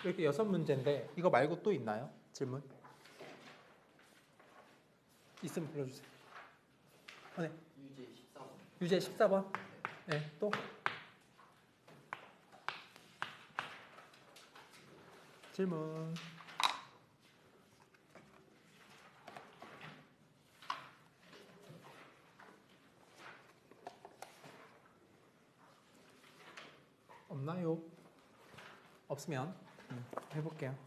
이렇게 6문제인데 이거 말고 또 있나요? 질문? 있으면 불러주세요. 네. 유제 14번. 유제 14번. 네, 또? 질문. 없나요? 없으면 해볼게요.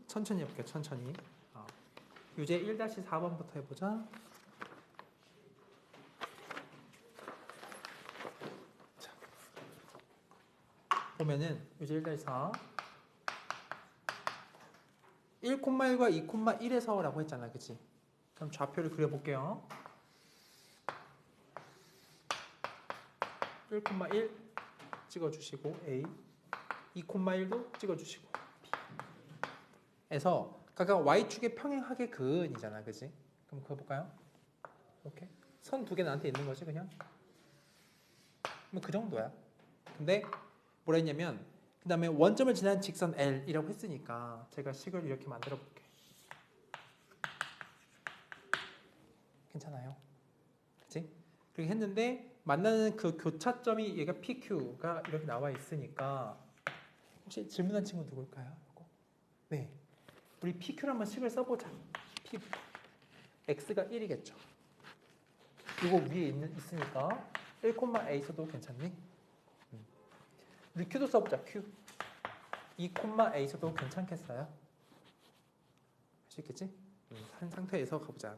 천천히 해볼게요. 천천히. 유제 1-4번부터 해보자. 자, 보면은 유제 1-4 1,1과 2,1에서 라고 했잖아. 그치? 그럼 좌표를 그려볼게요. 1,1 찍어주시고 A 2,1도 찍어주시고 B 에서 각각 Y축의 평행하게 근이잖아. 그치? 그럼 그거 볼까요? 이렇게 선 두 개 나한테 있는 거지 그냥? 뭐 그 정도야. 근데 뭐라 했냐면 그 다음에 원점을 지난 직선 L이라고 했으니까 제가 식을 이렇게 만들어 볼게. 괜찮아요? 그치? 그렇게 했는데 만나는 그 교차점이 얘가 PQ가 이렇게 나와 있으니까 혹시 질문한 친구 누굴까요? 이거? 네, 우리 PQ를 한번 식을 써보자. P부터 X가 1이겠죠. 이거 위에 있으니까 1,A서도 괜찮니? 우리 Q도 써보자. Q 2,A서도 괜찮겠어요? 할 수 있겠지? 한 상태에서 가보자.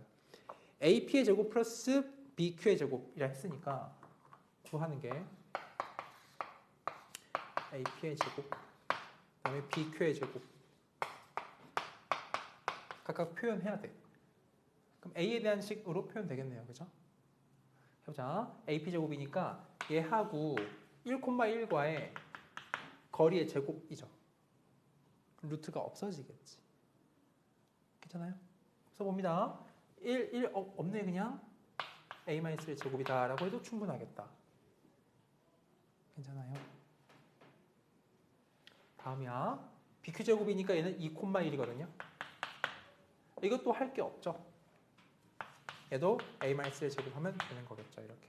AP의 제곱 플러스 BQ의 제곱이라 했으니까 구하는 게 AP의 제곱 그다음에 BQ의 제곱 각각 표현해야 돼. 그럼 A에 대한 식으로 표현되겠네요. 그죠? 해보자. AP 제곱이니까 얘하고 1,1과의 거리의 제곱이죠. 루트가 없어지겠지. 괜찮아요? 써봅니다. 1 없네 그냥 A-1의 제곱이다 라고 해도 충분하겠다. 괜찮아요? 다음이야. BQ 제곱이니까 얘는 2,1이거든요. 이것도 할 게 없죠. 얘도 A-를 제곱하면 되는 거겠죠. 이렇게.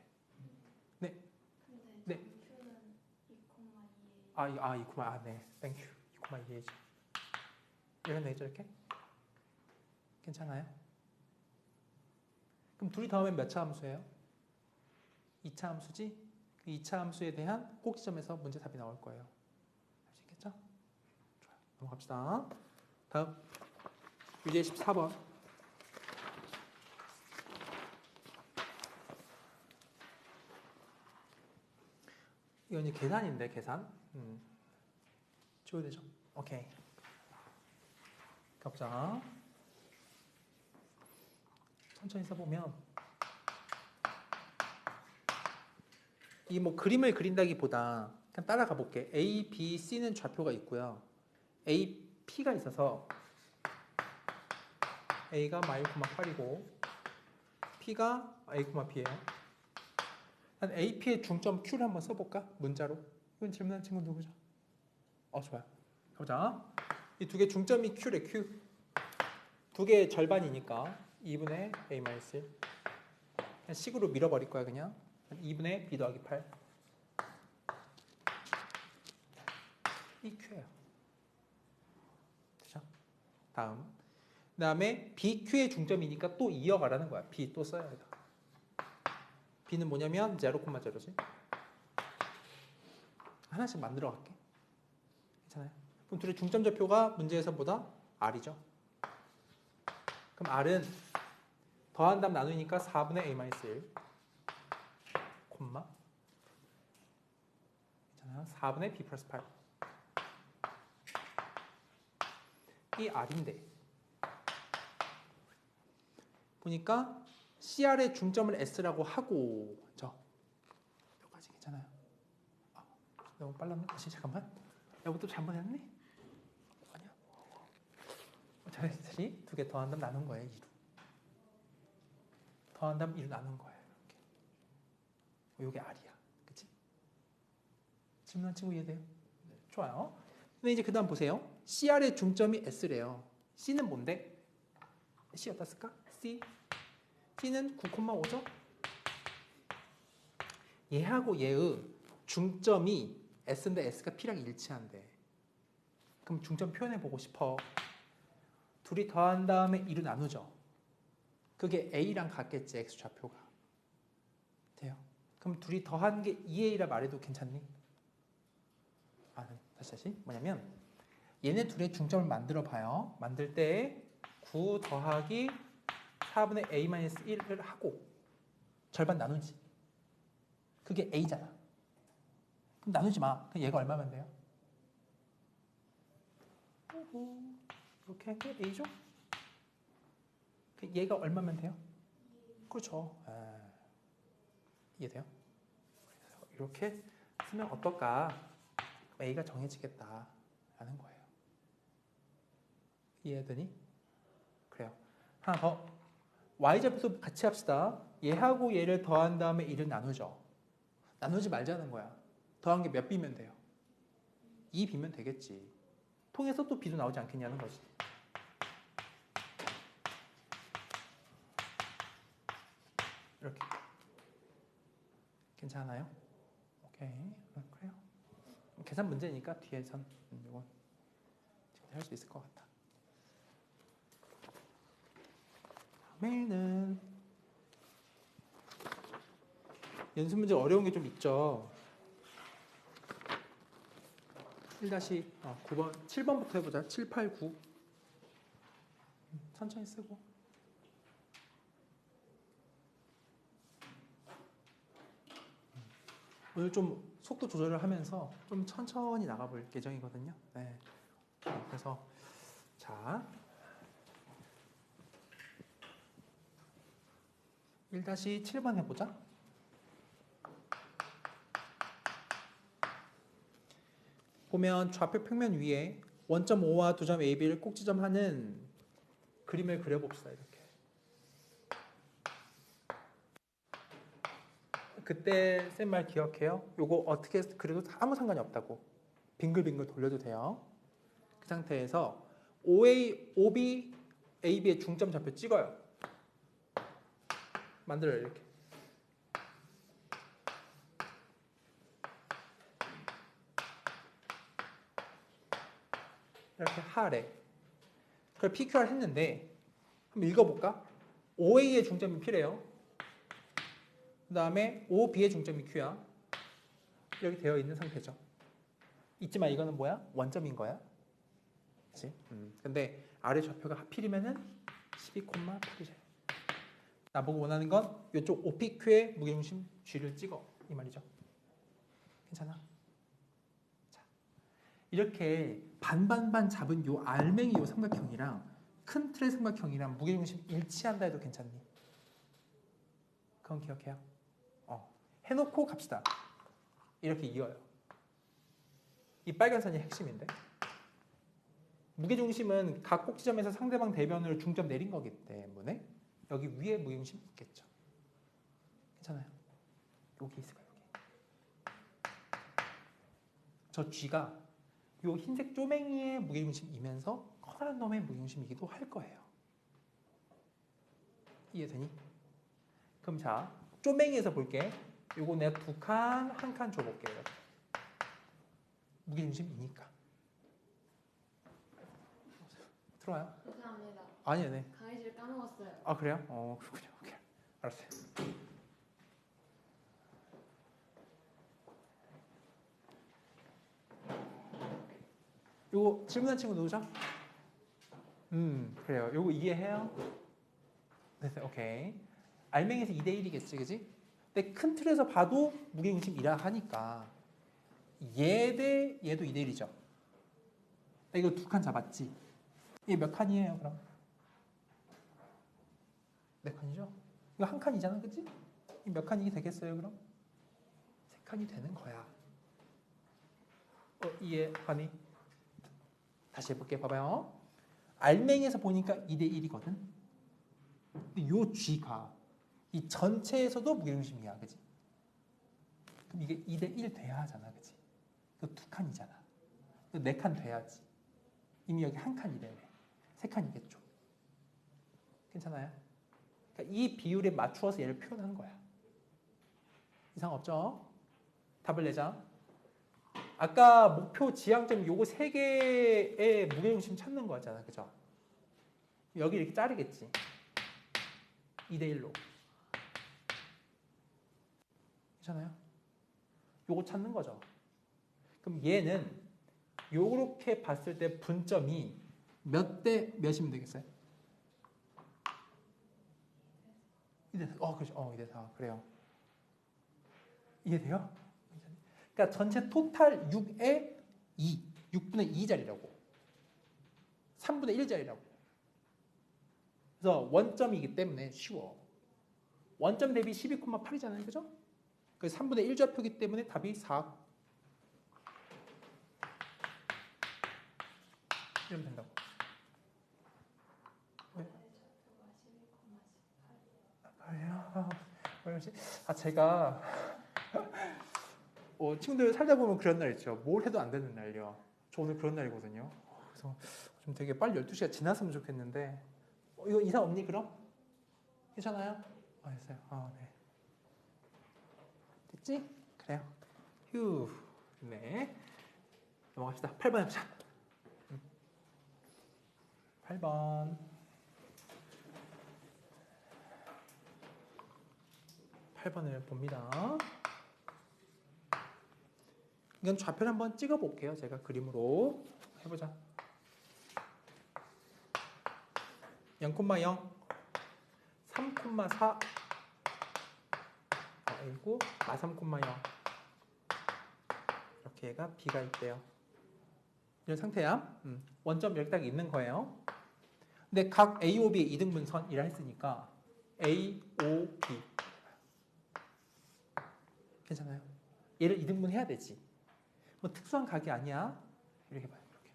네. 네. Q는 2,2예요. 2,2. 네. 땡큐. 2,2지. 이런 되겠죠, 이렇게? 괜찮아요? 그럼 둘이 더하면 몇 차 함수예요? 2차 함수지? 그 2차 함수에 대한 꼭지점에서 문제 답이 나올 거예요. 할 수 있겠죠? 좋아요. 넘어갑시다. 다음. 유제 14번. 이건 이제 계산인데, 계산. 지워야 되죠? 오케이. 가보자. 천천히 써보면 이 뭐 그림을 그린다기보다 그냥 따라가 볼게. A, B, C는 좌표가 있고요. A, P가 있어서 A가 마일,8이고 P가 A, B예요. 한 AP의 중점 Q를 한번 써볼까? 문자로. 이건 질문한 친구 누구죠? 좋아요. 가보자. 이 두 개 중점이 Q래, Q. 두 개의 절반이니까 2분의 A-1. 그냥 식으로 밀어버릴 거야, 그냥. 2분의 B 더하기 8. 이 Q예요. 그죠? 다음. 그 다음에 BQ의 중점이니까 또 이어가라는 거야. B 또 써야 돼. B는 뭐냐면 0,0지. 하나씩 만들어 갈게. 괜찮아요? 그럼 둘의 중점 좌표가 문제에서보다 R이죠. 그럼 R은 더한 다음 나누니까 4분의 A-1 콤마 괜찮아요? 4분의 B 플러스 8 이 R인데 보니까 CR의 중점을 S라고 하고 여기까지 괜찮아요? 너무 빨랐네? 다시 잠깐만. 여보 또 잘못했네? 아니야? 다시 두 개 더한 다음 나눈 거예요. 2로. 더한 다음 2로 나눈 거예요. 이렇게. 이게 R이야. 그치? 질문한 친구 이해돼요? 네. 좋아요. 근데 이제 그 다음 보세요. CR의 중점이 S래요. C는 뭔데? C 어디다 쓸까? C. C는 9,5죠? 얘하고 얘의 중점이 S인데 S가 P랑 일치한대. 그럼 중점 표현해 보고 싶어. 둘이 더한 다음에 1을 나누죠. 그게 A랑 같겠지, X 좌표가. 돼요. 그럼 둘이 더한 게 2A라 말해도 괜찮니? 다시. 뭐냐면 얘네 둘의 중점을 만들어 봐요. 만들 때 9 더하기 4분의 A-1을 하고 절반 나누지. 그게 A잖아. 그럼 나누지 마. 그럼 얘가 얼마면 돼요? 이렇게 A죠? 얘가 얼마면 돼요? 그렇죠. 이해돼요? 이렇게 쓰면 어떨까? A가 정해지겠다 라는 거예요. 이해되니? 그래요. 하나 더. Y좌표도 같이 합시다. 얘하고 얘를 더한 다음에 1을 나누죠. 나누지 말자는 거야. 더한 게 몇 B면 돼요? 2B면 되겠지. 통해서 또 B도 나오지 않겠냐는 거지. 이렇게. 괜찮아요? 오케이. 그래요. 계산 문제니까 뒤에선 이건 할 수 있을 것 같다. 다음에는 연습 문제 어려운 게 좀 있죠. 1-9번, 7번부터 해보자. 7, 8, 9. 천천히 쓰고. 오늘 좀 속도 조절을 하면서 좀 천천히 나가볼 예정이거든요. 네. 그래서 자 1-7번 해보자. 보면 좌표 평면 위에 원점 O와 두점 AB를 꼭지점하는 그림을 그려봅시다. 이렇게. 그때 쌤 말 기억해요? 요거 어떻게 그려도 아무 상관이 없다고. 빙글빙글 돌려도 돼요. 그 상태에서 OB, AB의 중점 좌표 찍어요. 만들어요. 이렇게. 이렇게 하래. 그걸 PQR 했는데 그럼 읽어볼까? OA의 중점이 P래요. 그 다음에 OB의 중점이 Q야. 이렇게 되어 있는 상태죠. 잊지마, 이거는 뭐야? 원점인 거야. 그치? 근데 아래 좌표가 하필이면은 12,8이래. 나보고 원하는 건 이쪽 OPQ의 무게중심 G를 찍어. 이 말이죠. 괜찮아? 자, 이렇게 반반반 잡은 요 알맹이 요 삼각형이랑 큰 틀의 삼각형이랑 무게중심 일치한다 해도 괜찮니? 그건 기억해요. 해놓고 갑시다. 이렇게 이어요. 이 빨간 선이 핵심인데. 무게중심은 각 꼭지점에서 상대방 대변을 중점 내린 거기 때문에 여기 위에 무게중심이 있겠죠. 괜찮아요. 여기 있을 거예요. 여기. 저 G가 요 흰색 쪼맹이의 무게중심이면서 커다란 놈의 무게중심이기도 할 거예요. 이해되니? 그럼 자, 쪼맹이에서 볼게. 요거 내가 2칸, 1칸 줘볼게요. 무게중심이니까. 들어와요? 죄송합니다. 아니요, 네. 강의실 까먹었어요. 아, 그래요? 그렇군요. 오케이. 알았어요. 요거 질문한 친구 누구죠? 그래요. 요거 이해해요? 됐어요. 오케이. 알맹이에서 2대1이겠지, 그지? 근데 큰 틀에서 봐도 무게중심이라 하니까 얘 대 얘도 2대1이죠. 이거 2칸 잡았지? 이게 몇 칸이에요, 그럼? 4칸이죠? 이거 1칸이잖아, 그치? 이 몇 칸이 되겠어요, 그럼? 3칸이 되는 거야. 이해하니? 다시 해볼게, 봐봐요. 알맹이에서 보니까 2대1이거든? 근데 요 G가 이 전체에서도 무게중심이야, 그치? 그럼 이게 2대1 돼야 하잖아, 그치? 그 2칸이잖아. 4칸 돼야지. 이미 여기 한 칸이래요. 3칸이겠죠. 괜찮아요? 그러니까 이 비율에 맞추어서 얘를 표현한 거야. 이상 없죠? 답을 내자. 아까 목표 지향점 요거 3개의 무게중심 찾는 거잖아. 그죠? 여기 이렇게 자르겠지. 2대1로. 괜찮아요? 요거 찾는 거죠. 그럼 얘는 요렇게 봤을 때 분점이 몇 대 몇이면 되겠어요? 2대4. 그렇죠. 2대4. 그래요. 이해돼요? 그러니까 전체 토탈 6의 2. 6분의 2짜리라고. 3분의 1짜리라고. 그래서 원점이기 때문에 쉬워. 원점 대비 12,8이잖아요. 그죠? 그래서 3분의 1좌표이기 때문에 답이 4. 이러면 된다고. 왜? 제가 친구들 살다 보면 그런 날 있죠. 뭘 해도 안 되는 날이요. 저 오늘 그런 날이거든요. 그래서 좀 되게 빨리 12시가 지났으면 좋겠는데 이거 이상 없니 그럼? 괜찮아요? 됐어요. 네. 됐지? 그래요. 휴. 네. 넘어갑시다. 8번 해보자. 8번. 8번을 봅니다. 이건 좌표를 한번 찍어 볼게요. 제가 그림으로 해보자. 0,0, 3,4, A고 마3,0 이렇게 얘가 B가 있대요. 이런 상태야. 원점 이렇게 딱 있는 거예요. 근데 각 A, O, B의 이등분선이라 했으니까 A, O, B 괜찮아요? 얘를 이등분 해야 되지. 뭐 특수한 각이 아니야. 이렇게 봐요. 이렇게.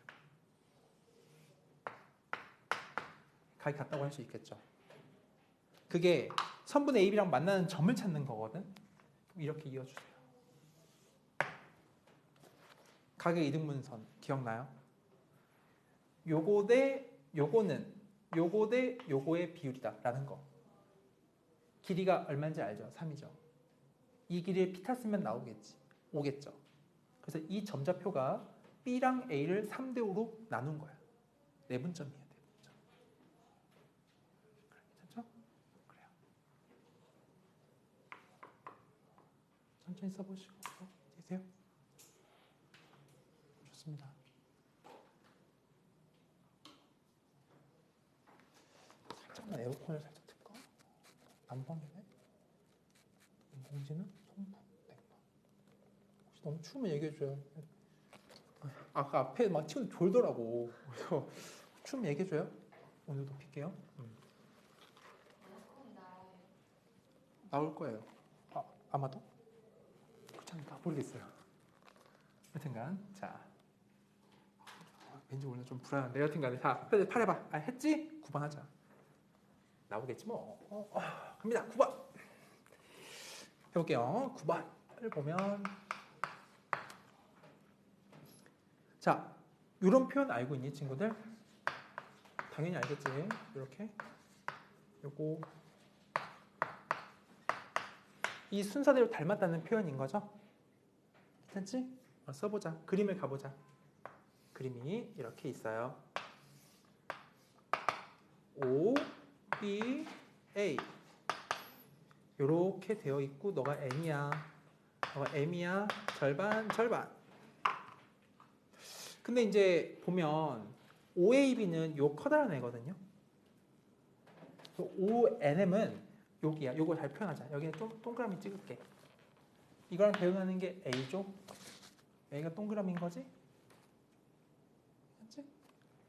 각이 같다고 할 수 있겠죠. 그게 선분 AB랑 만나는 점을 찾는 거거든. 이렇게 이어주세요. 각의 이등분선 기억나요? 요거 대 요거는 요거 대 요거의 비율이다 라는 거. 길이가 얼마인지 알죠? 3이죠. 이 길이에 피타 쓰면 나오겠지. 오겠죠. 그래서 이 점좌표가 B랑 A를 3대5로 나눈 거야. 내분점이에요. 내분점. 괜찮죠? 그래요. 천천히 써보시고 계세요? 좋습니다. 살짝만 에어컨을 살짝 틀까? 난방이네? 공지는 송풍, 냉방. 혹시 너무 추우면 얘기해줘요. 아까 앞에 막 친구들 졸더라고. 그래서 추우면 얘기해줘요. 오늘 높일게요. 나올 거예요. 아마도? 그렇지 않을까? 모르겠어요. 여튼간 자 왠지 오늘 좀 불안한데 여튼간에 자 8 해봐. 했지? 9번 하자. 나오겠지 뭐. 갑니다. 9번 해볼게요. 9번을 보면 자 이런 표현 알고 있니 친구들? 당연히 알겠지. 이렇게 요거 이 순서대로 닮았다는 표현인 거죠? 괜찮지? 써보자. 그림을 가보자. 그림이 이렇게 있어요. O, B, A 이렇게 되어 있고 너가 N이야. 너가 M이야. 절반 절반. 근데 이제 보면 OAB는 요 커다란 애거든요. ONM은 여기야. 요거 잘 표현하자. 여기에 동그라미 찍을게. 이거랑 대응하는 게 A죠. A가 동그라미인 거지? 맞지?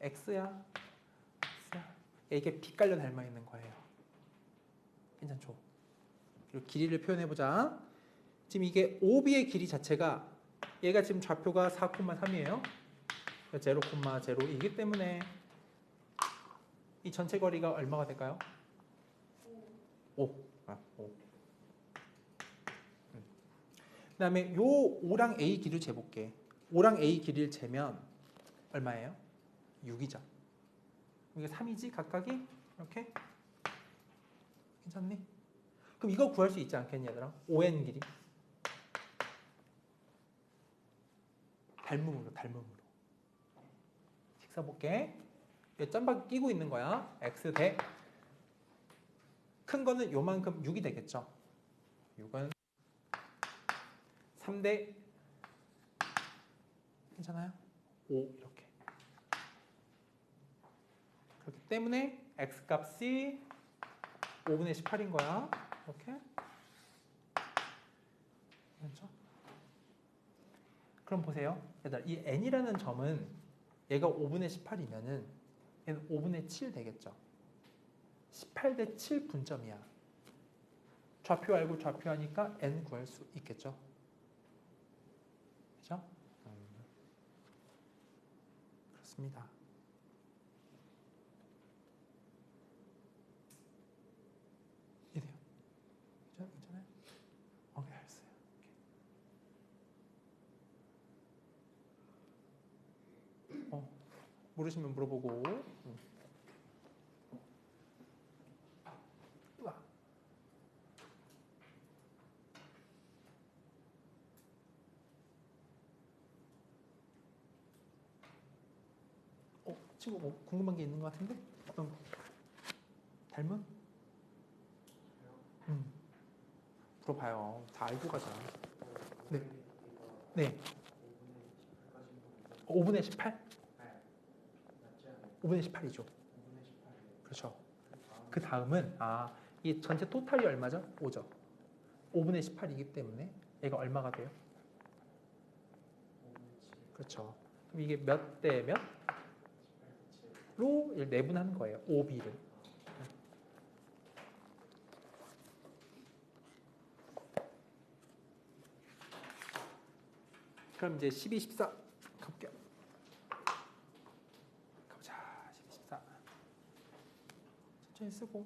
X야. 이게 B 깔려 닮아 있는 거예요. 괜찮죠? 그리고 길이를 표현해보자. 지금 이게 OB의 길이 자체가 얘가 지금 좌표가 4,3이에요. 0,02이기 때문에 이 전체 거리가 얼마가 될까요? 5. 5. 그 다음에 요 O랑 A 길이를 재볼게. O랑 A 길이를 재면 얼마예요? 6이죠. 이게 3이지 각각이 이렇게 괜찮니? 그럼 이거 구할 수 있지 않겠니 얘들아? ON 길이 닮음으로 식 써볼게. 이 짬바퀴 끼고 있는 거야. x 대 큰 거는 요만큼 6이 되겠죠. 6은 3대 괜찮아요? 5 이렇게. 그렇기 때문에 x 값이 5분의 18인 거야. 이렇게. 그렇죠? 그럼 보세요. 얘들아, 이 n이라는 점은 얘가 5분의 18이면은 얘는 5분의 7 되겠죠. 18대 7 분점이야. 좌표 알고 좌표 하니까 n 구할 수 있겠죠. 그죠? 그렇습니다. 이래요. 그죠? 괜찮아요? 알았어요. 모르시면 물어보고. 친구 뭐 궁금한 게 있는 것 같은데? 어떤 거? 닮은? 물어봐요. 다 알고 가자. 네. 네. 5분의 18? 5분의 18이죠. 그렇죠. 그 다음은 이 전체 토탈이 얼마죠? 5죠. 5분의 18이기 때문에 얘가 얼마가 돼요? 그렇죠. 그럼 이게 몇 대 몇? 로 내분하는 거예요. 5b를. 그럼 이제 12, 14 가볼게요. 가보자. 12, 14 천천히 쓰고.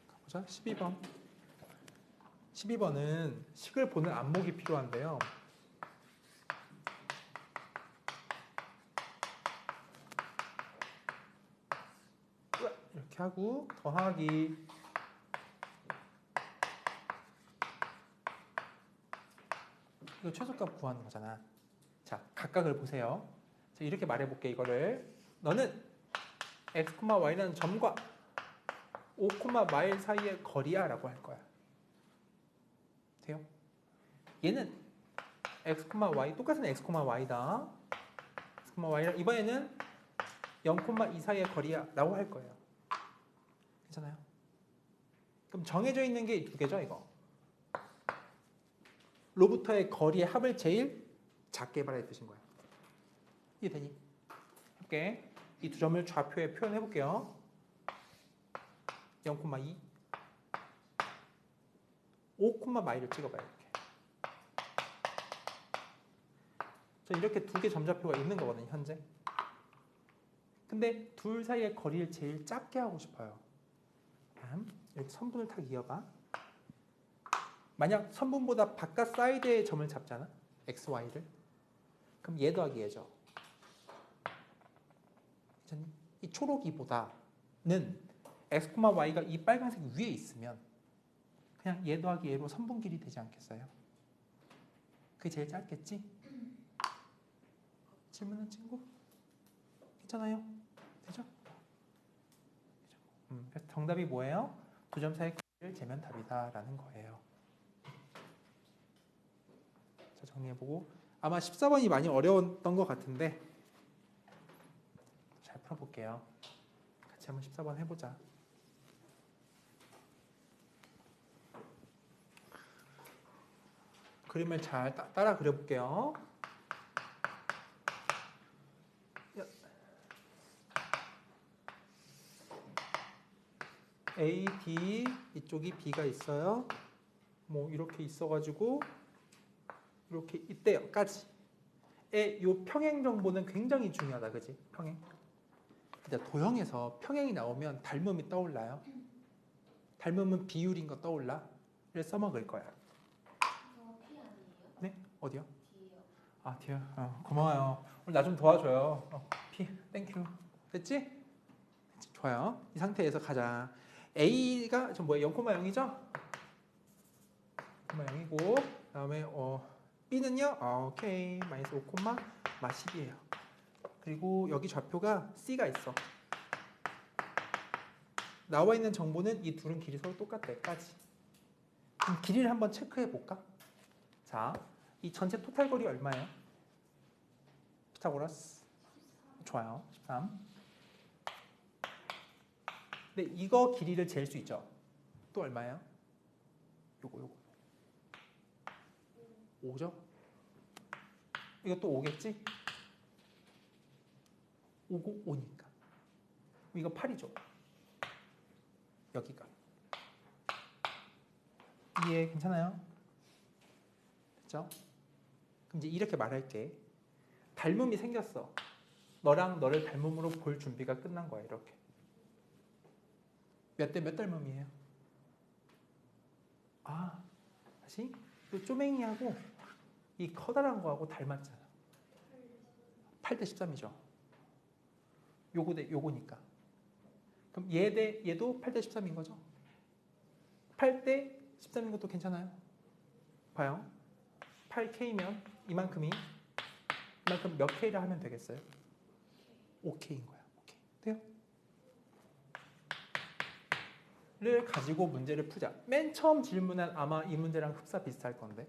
가보자. 12번. 12번은 식을 보는 안목이 필요한데요. 이렇게 하고 더하기 이거 최소값 구하는 거잖아. 자, 각각을 보세요. 자, 이렇게 말해볼게 이거를. 너는 x, y라는 점과 5, 마일 사이의 거리야 라고 할 거야. 돼요? 얘는 x, y 똑같은 x, y다. x, y라 이번에는 0, 2 사이의 거리야 라고 할 거예요. 괜찮아요? 그럼 정해져 있는 게 두 개죠 이거. 로부터의 거리의 합을 제일 작게 말해 두신 거예요. 이해되니? 해볼게. 이 두 점을 좌표에 표현해 볼게요. 0,2 5, 마일을 찍어봐요. 이렇게 두 개 점좌표가 있는 거거든요 현재. 근데 둘 사이의 거리를 제일 작게 하고 싶어요. 이렇게 선분을 탁 이어봐. 만약 선분보다 바깥 사이드의 점을 잡잖아. x, y를. 그럼 얘 더하기 얘죠. 이 초록이보다는 x, y가 이 빨간색 위에 있으면 그냥 얘 더하기 얘로 선분길이 되지 않겠어요? 그게 제일 짧겠지? 질문한 친구? 괜찮아요? 되죠? 그래서 정답이 뭐예요? 두 점 사이의 거리를 재면 답이다 라는 거예요. 자, 정리해보고 아마 14번이 많이 어려웠던 것 같은데 잘 풀어볼게요. 같이 한번 14번 해보자. 그림을 잘 따라 그려볼게요. A, D 이쪽이 B가 있어요. 뭐 이렇게 있어가지고 이렇게 이때까지. 이 평행 정보는 굉장히 중요하다, 그지? 평행. 근데 도형에서 평행이 나오면 닮음이 떠올라요. 닮음은 비율인 거 떠올라. 써먹을 거야. P 아니에요? 네? 어디요? D요. 아, 디어. 고마워요. 오늘 나 좀 도와줘요. P, 땡큐. 됐지? 좋아요. 이 상태에서 가자. A가 좀 뭐예요? 0,0이죠? 0,0이고 그다음에 B는요? 오케이. 마이너스 5,10이에요. 그리고 여기 좌표가 C가 있어. 나와 있는 정보는 이 둘은 길이 서로 똑같대까지. 그럼 길이를 한번 체크해 볼까? 자, 이 전체 토탈 거리 얼마예요? 피타고라스. 좋아요. 13. 근데 이거 길이를 잴 수 있죠? 또 얼마예요? 요거 5죠? 이것도 5겠지? 5고 5니까 이거 8이죠? 여기가 이해 괜찮아요? 됐죠? 그럼 이제 이렇게 말할게. 닮음이 생겼어. 너랑 너를 닮음으로 볼 준비가 끝난 거야. 이렇게 몇 대 몇 닮음이에요? 다시 또 쪼맹이하고 이 커다란 거하고 닮았잖아. 8대 13이죠. 요거 대 요거니까. 그럼 얘도 8대 13인 거죠? 8대 13인 것도 괜찮아요? 봐요. 8K면 이만큼 몇 K라 하면 되겠어요? 5K인 거야. 오케이. 돼요? 를 가지고 문제를 풀자. 맨 처음 질문한 아마 이 문제랑 흡사 비슷할 건데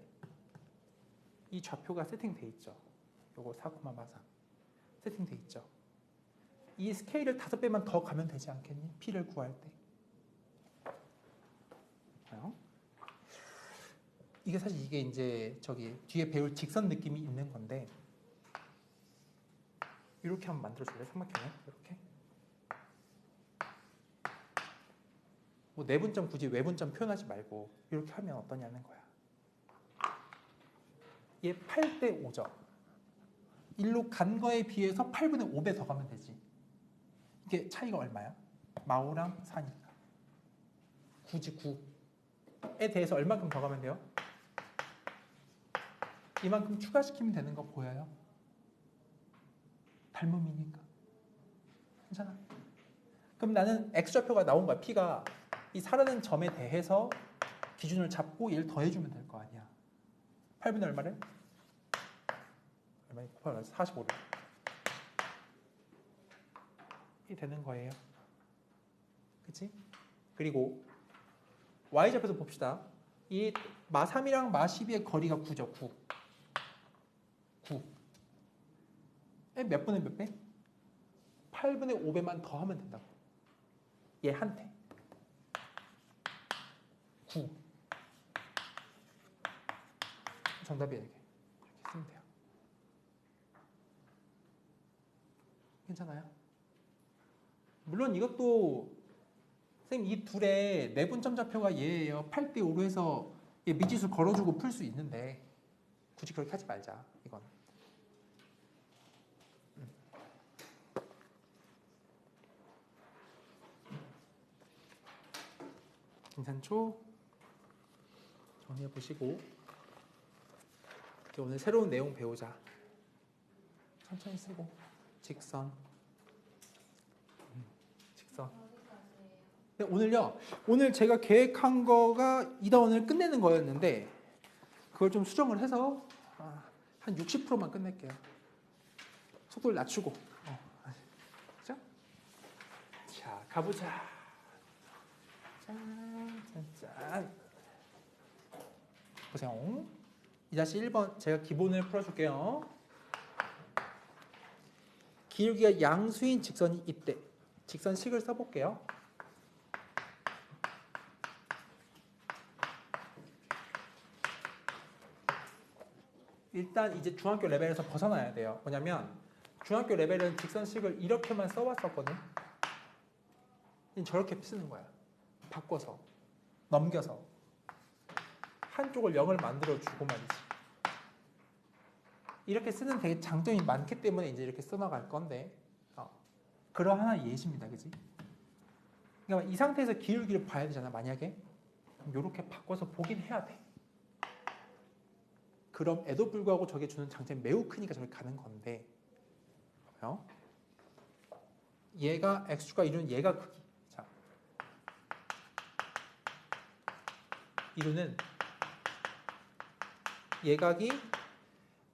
이 좌표가 세팅돼 있죠. 요거 4,43 세팅돼 있죠. 이 스케일을 5배만 더 가면 되지 않겠니? P를 구할 때. 이게 사실 이게 이제 저기 뒤에 배울 직선 느낌이 있는 건데 이렇게 한번 만들어줄래? 삼각형을 이렇게. 뭐 내분점 굳이 외분점 표현하지 말고 이렇게 하면 어떠냐는 거야. 얘 8대 5죠. 일로 간 거에 비해서 8분의 5배 더 가면 되지. 이게 차이가 얼마야? 마오랑 4니까. 9지 9에 대해서 얼만큼 더 가면 돼요? 이만큼 추가시키면 되는 거 보여요? 닮음이니까. 괜찮아. 그럼 나는 X좌표가 나온 거야. P가 이 사라는 점에 대해서 기준을 잡고 얘를 더해주면 될 거 아니야. 8분의 얼마를? 얼마에 곱하면 45를. 이 되는 거예요. 그치? 그리고 Y좌표에서 봅시다. 이 마3이랑 마12의 거리가 9죠. 9. 몇 분의 몇 배? 8분의 5배만 더 하면 된다고. 얘 한테. 9. 정답이에요. 이게. 이렇게 쓰면 돼요. 괜찮아요? 물론 이것도 선생님 이 둘의 내분점 좌표가 얘예요. 8대 5로 해서 얘 미지수 걸어주고 풀 수 있는데 굳이 그렇게 하지 말자. 이건. 괜찮죠? 정리해 보시고 오늘 새로운 내용 배우자. 천천히 쓰고 직선. 직선. 네, 오늘요. 오늘 제가 계획한 거가 이다운을 끝내는 거였는데 그걸 좀 수정을 해서 한 60%만 끝낼게요. 속도를 낮추고. 그죠? 자, 가보자. 짠. 보세요. 2-1번 제가 기본을 풀어줄게요. 기울기가 양수인 직선이 있대. 직선식을 써볼게요. 일단 이제 중학교 레벨에서 벗어나야 돼요. 뭐냐면 중학교 레벨은 직선식을 이렇게만 써왔었거든. 저렇게 쓰는 거야. 바꿔서 넘겨서 한쪽을 0을 만들어주고 말이지. 이렇게 쓰는 되게 장점이 많기 때문에 이제 이렇게 써나갈 건데 그런 하나의 예시입니다. 그지? 그러니까 이 상태에서 기울기를 봐야 되잖아. 만약에 이렇게 바꿔서 보긴 해야 돼. 그럼에도 불구하고 저게 주는 장점이 매우 크니까 저게 가는 건데, 봐요. 얘가 x축과 이루는 얘가 크기. 자, 이루는 예각이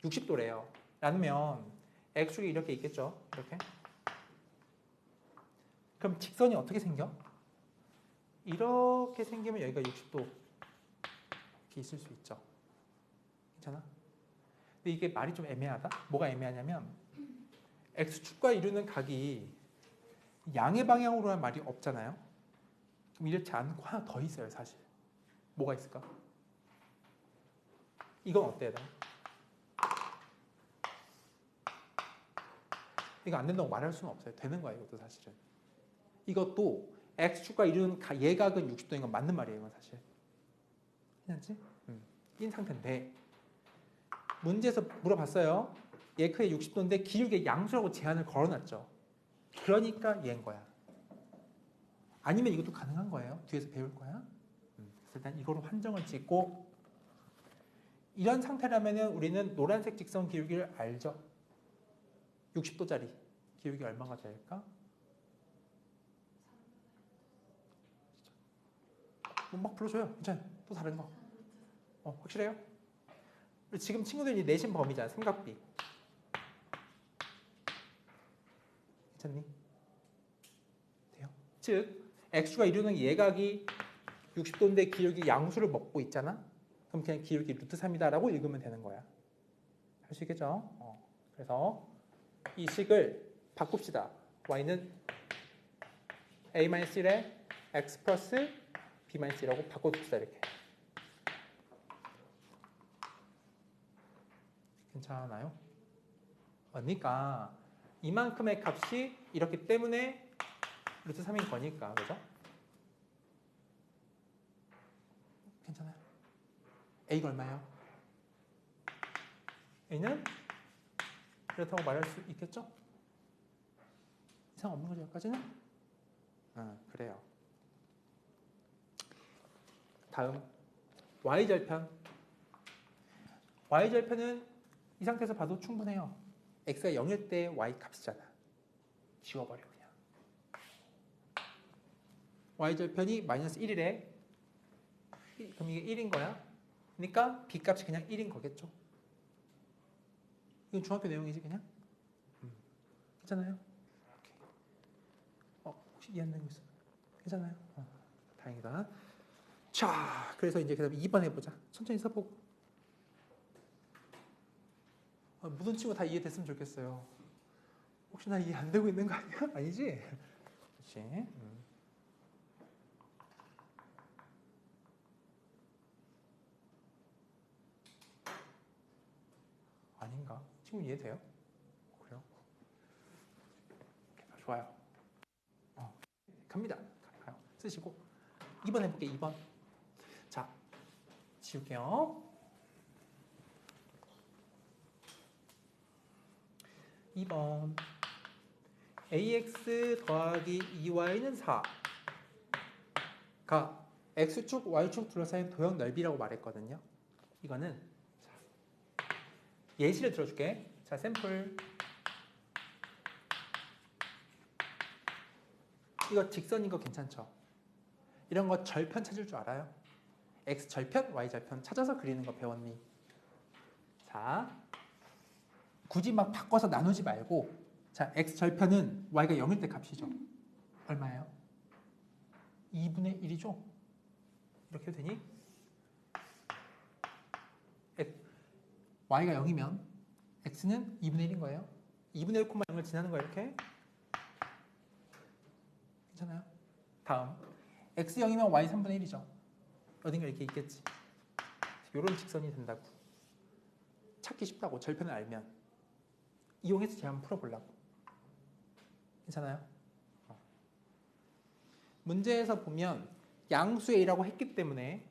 60도래요. 라면 x축이 이렇게 있겠죠. 이렇게. 그럼 직선이 어떻게 생겨? 이렇게 생기면 여기가 60도 이렇게 있을 수 있죠. 괜찮아? 근데 이게 말이 좀 애매하다. 뭐가 애매하냐면 x축과 이루는 각이 양의 방향으로 한 말이 없잖아요. 그럼 이렇지 않고 하나 더 있어요, 사실. 뭐가 있을까? 이건 어때요? 이거 안 된다고 말할 수는 없어요. 되는 거야, 이것도 사실은. 이것도 x축과 이루는 예각은 60도인 건 맞는 말이에요, 이건 사실. 괜찮지? 인 상태인데 문제에서 물어봤어요. 예크의 60도인데 기울기의 양수라고 제한을 걸어놨죠. 그러니까 얘인 거야. 아니면 이것도 가능한 거예요. 뒤에서 배울 거야. 그래서 일단 이거로 판정을 짓고 이런 상태라면 우리는 노란색 직선 기울기를 알죠. 60도짜리 기울기 얼마가 될까? 막 불러줘요. 괜찮아요. 또 다른 거. 확실해요? 지금 친구들이 내신 범위잖아. 삼각비. 괜찮니? 돼요? 즉 x축과 이루는 예각이 60도인데 기울기 양수를 먹고 있잖아. 그럼 그냥 기울기 루트 3이다 라고 읽으면 되는 거야. 할 수 있겠죠? 그래서 이 식을 바꿉시다. y는 a-1에 x 플러스 b-1라고 바꿔둡시다. 이렇게. 괜찮아요? 그러니까 이만큼의 값이 이렇기 때문에 루트 3인 거니까. 그죠? 괜찮아요? a가 얼마예요? a는 이렇다고 말할 수 있겠죠? 이상 없는 거죠, 여기까지는? 그래요. 다음 y절편. y절편은 이 상태에서 봐도 충분해요. x가 0일 때 y 값이잖아. 지워버려 그냥. y절편이 마이너스 1이래. 그럼 이게 1인 거야. 그러니까 b 값이 그냥 1인 거겠죠. 이건 중학교 내용이지 그냥. 괜찮아요? 혹시 이해 안 되고 있어? 괜찮아요? 다행이다. 자, 그래서 이제 그다음에 2번 해보자. 천천히 써보고. 모든 친구 다 이해됐으면 좋겠어요. 혹시 나 이해 안 되고 있는 거 아니야? 아니지? 그렇지. 아닌가? 친구 이해돼요? 그래요? 좋아요. 갑니다. 가요. 쓰시고 2번 해볼게. 2번. 자, 지울게요. 2번 ax 더하기 2y는 4가 x축, y축 둘러싸인 도형 넓이라고 말했거든요. 이거는 예시를 들어줄게. 자, 샘플. 이거 직선인 거 괜찮죠? 이런 거 절편 찾을 줄 알아요? x 절편, y 절편 찾아서 그리는 거 배웠니? 자, 굳이 막 바꿔서 나누지 말고, 자, x 절편은 y가 0일 때 값이죠. 얼마예요? 2분의 1이죠? 이렇게 해도 되니? y가 0이면 x는 2분의 1인 거예요. 2분의 1, 0을 지나는 거예요. 이렇게. 괜찮아요? 다음 x 0이면 y 3분의 1이죠. 어딘가 이렇게 있겠지. 이런 직선이 된다고. 찾기 쉽다고. 절편을 알면. 이용해서 제가 한번 풀어보려고. 괜찮아요? 문제에서 보면 양수 a라고 했기 때문에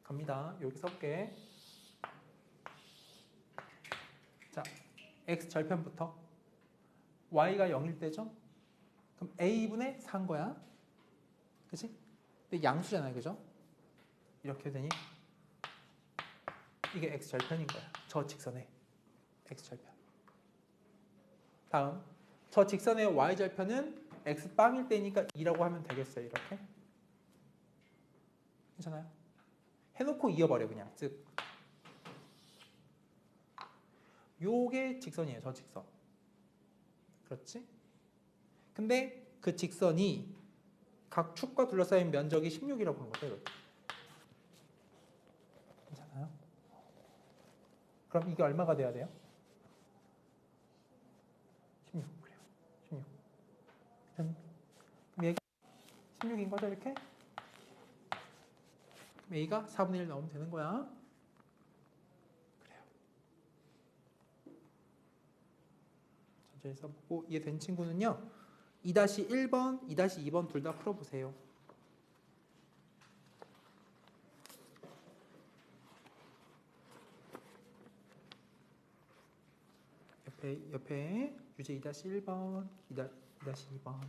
갑니다. 여기 쓸게. 자, x 절편부터 y가 0일 때죠? 그럼 a분의 4인 거야. 그치? 근데 양수잖아요. 그죠? 이렇게 되니 이게 x절편인 거야. 저 직선의 x절편. 다음 저 직선의 y절편은 x빵일 때니까 2라고 하면 되겠어요. 이렇게. 괜찮아요? 해놓고 이어버려 그냥. 즉 요게 직선이에요. 저 직선. 그렇지? 근데 그 직선이 각 축과 둘러싸인 면적이 16이라고 한 거죠. 이렇게. 괜찮아요? 그럼 이게 얼마가 돼야 돼요? 16. 그래요. 16. 그럼 얘가 16인 거죠, 이렇게? A가 4분의 1 나오면 되는 거야. 그래요. 천천히 써보고 이해된 친구는요. 2-1번, 2-2번 둘 다 풀어보세요. 옆에 유제 2-1번, 2-2번.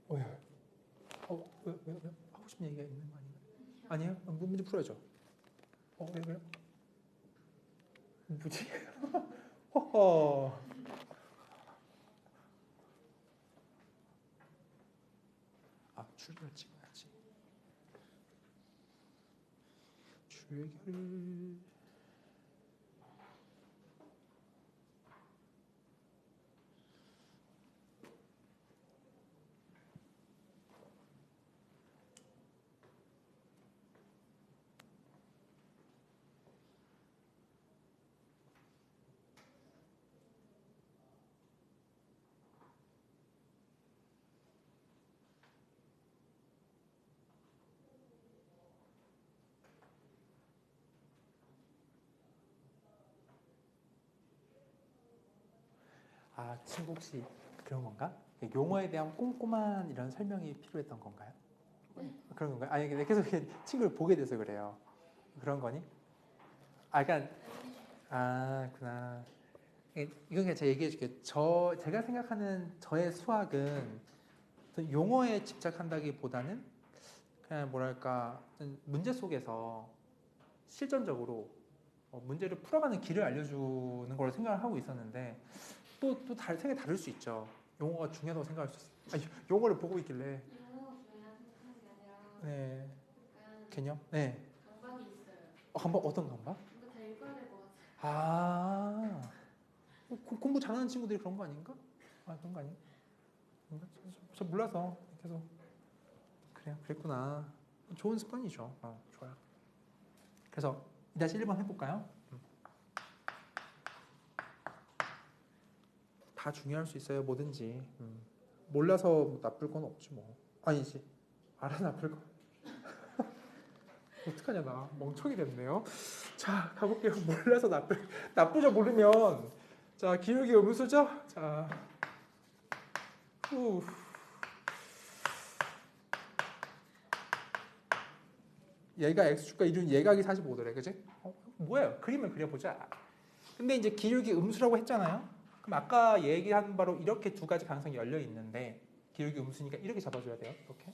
왜? 왜? 하고 싶은 얘기가 있는 거 아닌가? 아니에요? 문제 풀어줘. 왜요? 뭐지? 허허. 줄을 찍어야지. 줄결을. 친구 혹시 그런 건가? 용어에 대한 꼼꼼한 이런 설명이 필요했던 건가요? 그런 건가요? 아니, 근데 계속 이렇게 친구를 보게 돼서 그래요. 그런 거니? 그러니까 구나. 이건 그냥 제가 얘기해 줄게요. 제가 생각하는 저의 수학은 어떤 용어에 집착한다기보다는 그냥 뭐랄까 문제 속에서 실전적으로 문제를 풀어가는 길을 알려주는 걸로 생각을 하고 있었는데 생각이 다를 수 있죠. 용어가 중요하다고 생각할 수 있어요. 용어를 보고 있길래. 영어 중요한 생각하는 게 아니라 네. 약간 개념? 네. 강박이 있어요. 강박 어떤 강박? 이거 다 읽어야 될 것 같아요. 공부 잘하는 친구들이 그런 거 아닌가? 그런 거 아닌가? 저 몰라서 계속 그래요. 그랬구나. 좋은 습관이죠. 좋아요. 그래서 2-1번 해볼까요? 다 중요할 수 있어요. 뭐든지. 몰라서 뭐 나쁠 건 없지 뭐. 아니지. 알아 나쁠 거. 어떡하냐 나 멍청이 됐네요. 자 가볼게요. 몰라서 나쁘죠 모르면. 자 기울기 음수죠. 자 얘가 x축과 이루는 예각이 45도래, 그지? 뭐예요? 그림을 그려보자. 근데 이제 기울기 음수라고 했잖아요. 그럼 아까 얘기한 바로 이렇게 두 가지 가능성이 열려 있는데 기울기 음수니까 이렇게 잡아줘야 돼요. 이렇게.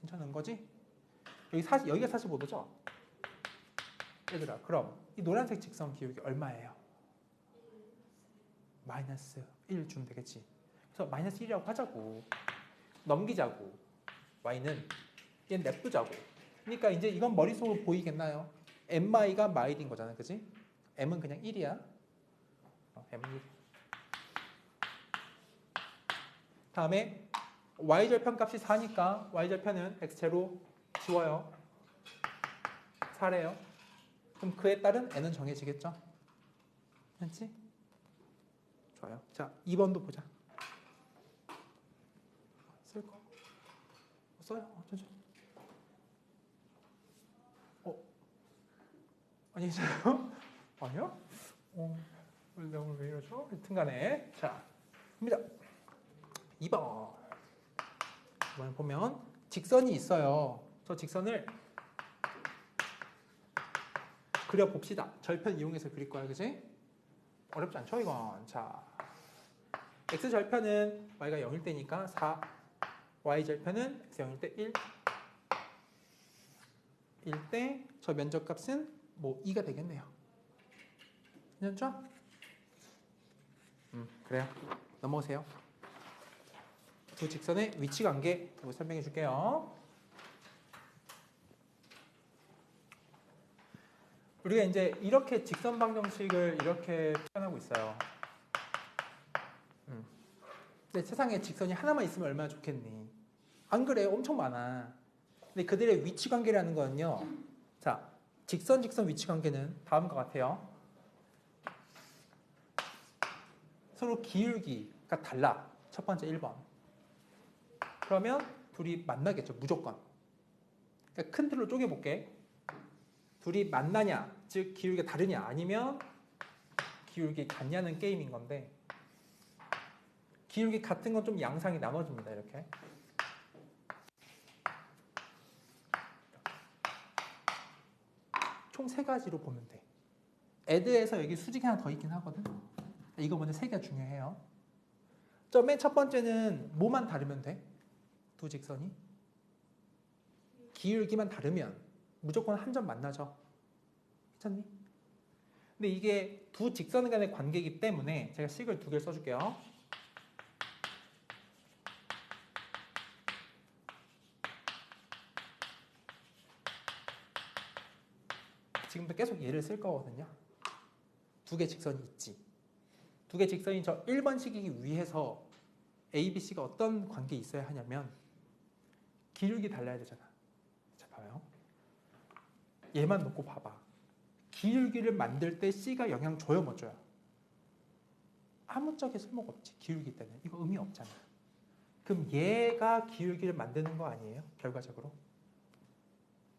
괜찮은 거지? 여기가 45도죠? 얘들아, 그럼 이 노란색 직선 기울기 얼마예요? 마이너스 1 주면 되겠지. 그래서 마이너스 1이라고 하자고. 넘기자고. y는 얘는 냅두자고. 그러니까 이제 이건 머릿속으로 보이겠나요? mi가 마일인 거잖아, 그지? m은 그냥 1이야. m은 1. 다음에 y절편 값이 4니까 y절편은 x제로 지워요. 4래요. 그럼 그에 따른 n은 정해지겠죠? 됐지? 좋아요. 자, 2번도 보자. 쓸 거? 써요. 천천히. 아니죠? 아니요? 내가 오늘 왜 이러죠? 여튼 간에 자, 갑니다. 2번. 이번에 보면 직선이 있어요. 저 직선을 그려봅시다. 절편 이용해서 그릴 거야, 그지? 어렵지 않죠, 이건? 자, x절편은 y가 0일 때니까 4, y절편은 x 0일 때 1, 1 때 저 면적값은 뭐 2가 되겠네요. 괜찮죠? 그래요. 넘어오세요. 두 직선의 위치 관계 이거 설명해 줄게요. 우리가 이제 이렇게 직선 방정식을 이렇게 표현하고 있어요. 근데 세상에 직선이 하나만 있으면 얼마나 좋겠니? 안 그래? 엄청 많아. 근데 그들의 위치 관계라는 거는요. 자, 직선 위치 관계는 다음과 같아요. 서로 기울기가 달라. 첫 번째 1번. 그러면 둘이 만나겠죠. 무조건. 그러니까 큰 틀로 쪼개볼게. 둘이 만나냐, 즉 기울기가 다르냐, 아니면 기울기 같냐는 게임인 건데 기울기 같은 건 좀 양상이 나눠집니다. 이렇게. 총 3가지로 보면 돼. 애드에서 여기 수직이 하나 더 있긴 하거든. 이거 먼저 3개가 중요해요. 맨 첫 번째는 뭐만 다르면 돼? 두 직선이 기울기만 다르면 무조건 한 점 만나죠. 괜찮니? 근데 이게 두 직선 간의 관계이기 때문에 제가 식을 2개를 써줄게요. 지금부터 계속 얘를 쓸 거거든요. 2개 직선이 있지. 2개 직선이 저 1번식이기 위해서 A, B, C가 어떤 관계에 있어야 하냐면 기울기 달라야 되잖아. 자, 봐요. 얘만 놓고 봐봐. 기울기를 만들 때 C가 영향 줘요, 못 줘요? 아무짝에 쓸모없지. 기울기 때는. 이거 의미 없잖아. 그럼 얘가 기울기를 만드는 거 아니에요? 결과적으로.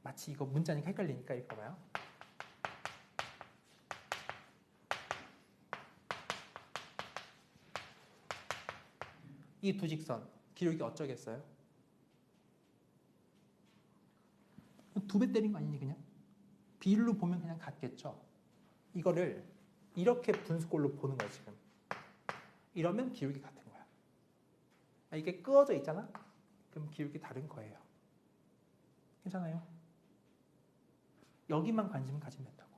마치 이거 문자니까 헷갈리니까 읽어봐요. 이 두 직선 기울기 어쩌겠어요? 2배 때린 거 아니니 그냥? 비율로 보면 그냥 같겠죠. 이거를 이렇게 분수꼴로 보는 거야 지금. 이러면 기울기 같은 거야. 이게 끄어져 있잖아? 그럼 기울기 다른 거예요. 괜찮아요? 여기만 관심 가지면 된다고.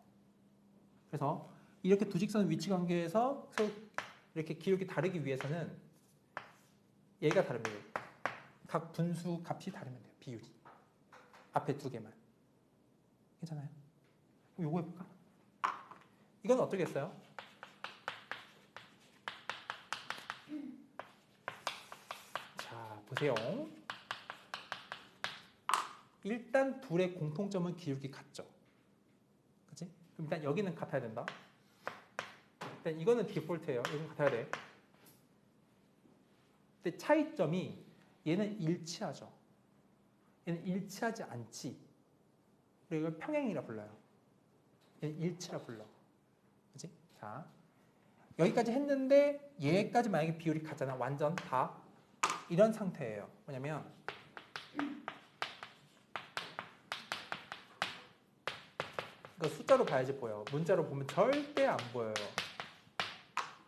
그래서 이렇게 두 직선 위치 관계에서 이렇게 기울기 다르기 위해서는 얘가 다르면 돼요. 각 분수 값이 다르면 돼요. 비율이. 앞에 2개만. 괜찮아요? 그럼 요거 해볼까? 이건 어떻겠어요? 자, 보세요. 일단 둘의 공통점은 기울기 같죠? 그치? 그럼 일단 여기는 같아야 된다. 일단 이거는 디폴트예요. 이건 같아야 돼. 근데 차이점이 얘는 일치하죠. 얘는 일치하지 않지. 그리고 이걸 평행이라 불러요. 얘는 일치라 불러. 그치? 자, 여기까지 했는데 얘까지 만약에 비율이 같잖아. 완전 다. 이런 상태예요. 뭐냐면 이거 숫자로 봐야지 보여. 문자로 보면 절대 안 보여요.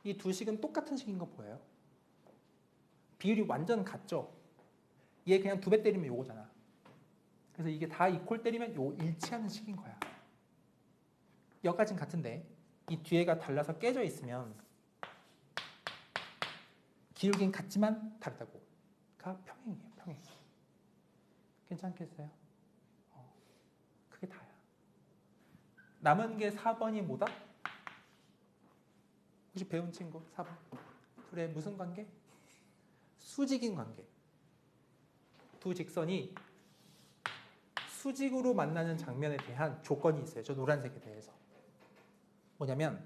이 두 식은 똑같은 식인 거 보여요? 비율이 완전 같죠? 얘 그냥 2배 때리면 요거잖아. 그래서 이게 다 이퀄 때리면 요 일치하는 식인 거야. 여기까지는 같은데 이 뒤에가 달라서 깨져 있으면 기울기는 같지만 다르다고. 가 평행이에요. 평행. 괜찮겠어요? 그게 다야. 남은 게 4번이 뭐다? 혹시 배운 친구 4번. 둘의 무슨 관계? 수직인 관계. 두 직선이 수직으로 만나는 장면에 대한 조건이 있어요. 저 노란색에 대해서. 뭐냐면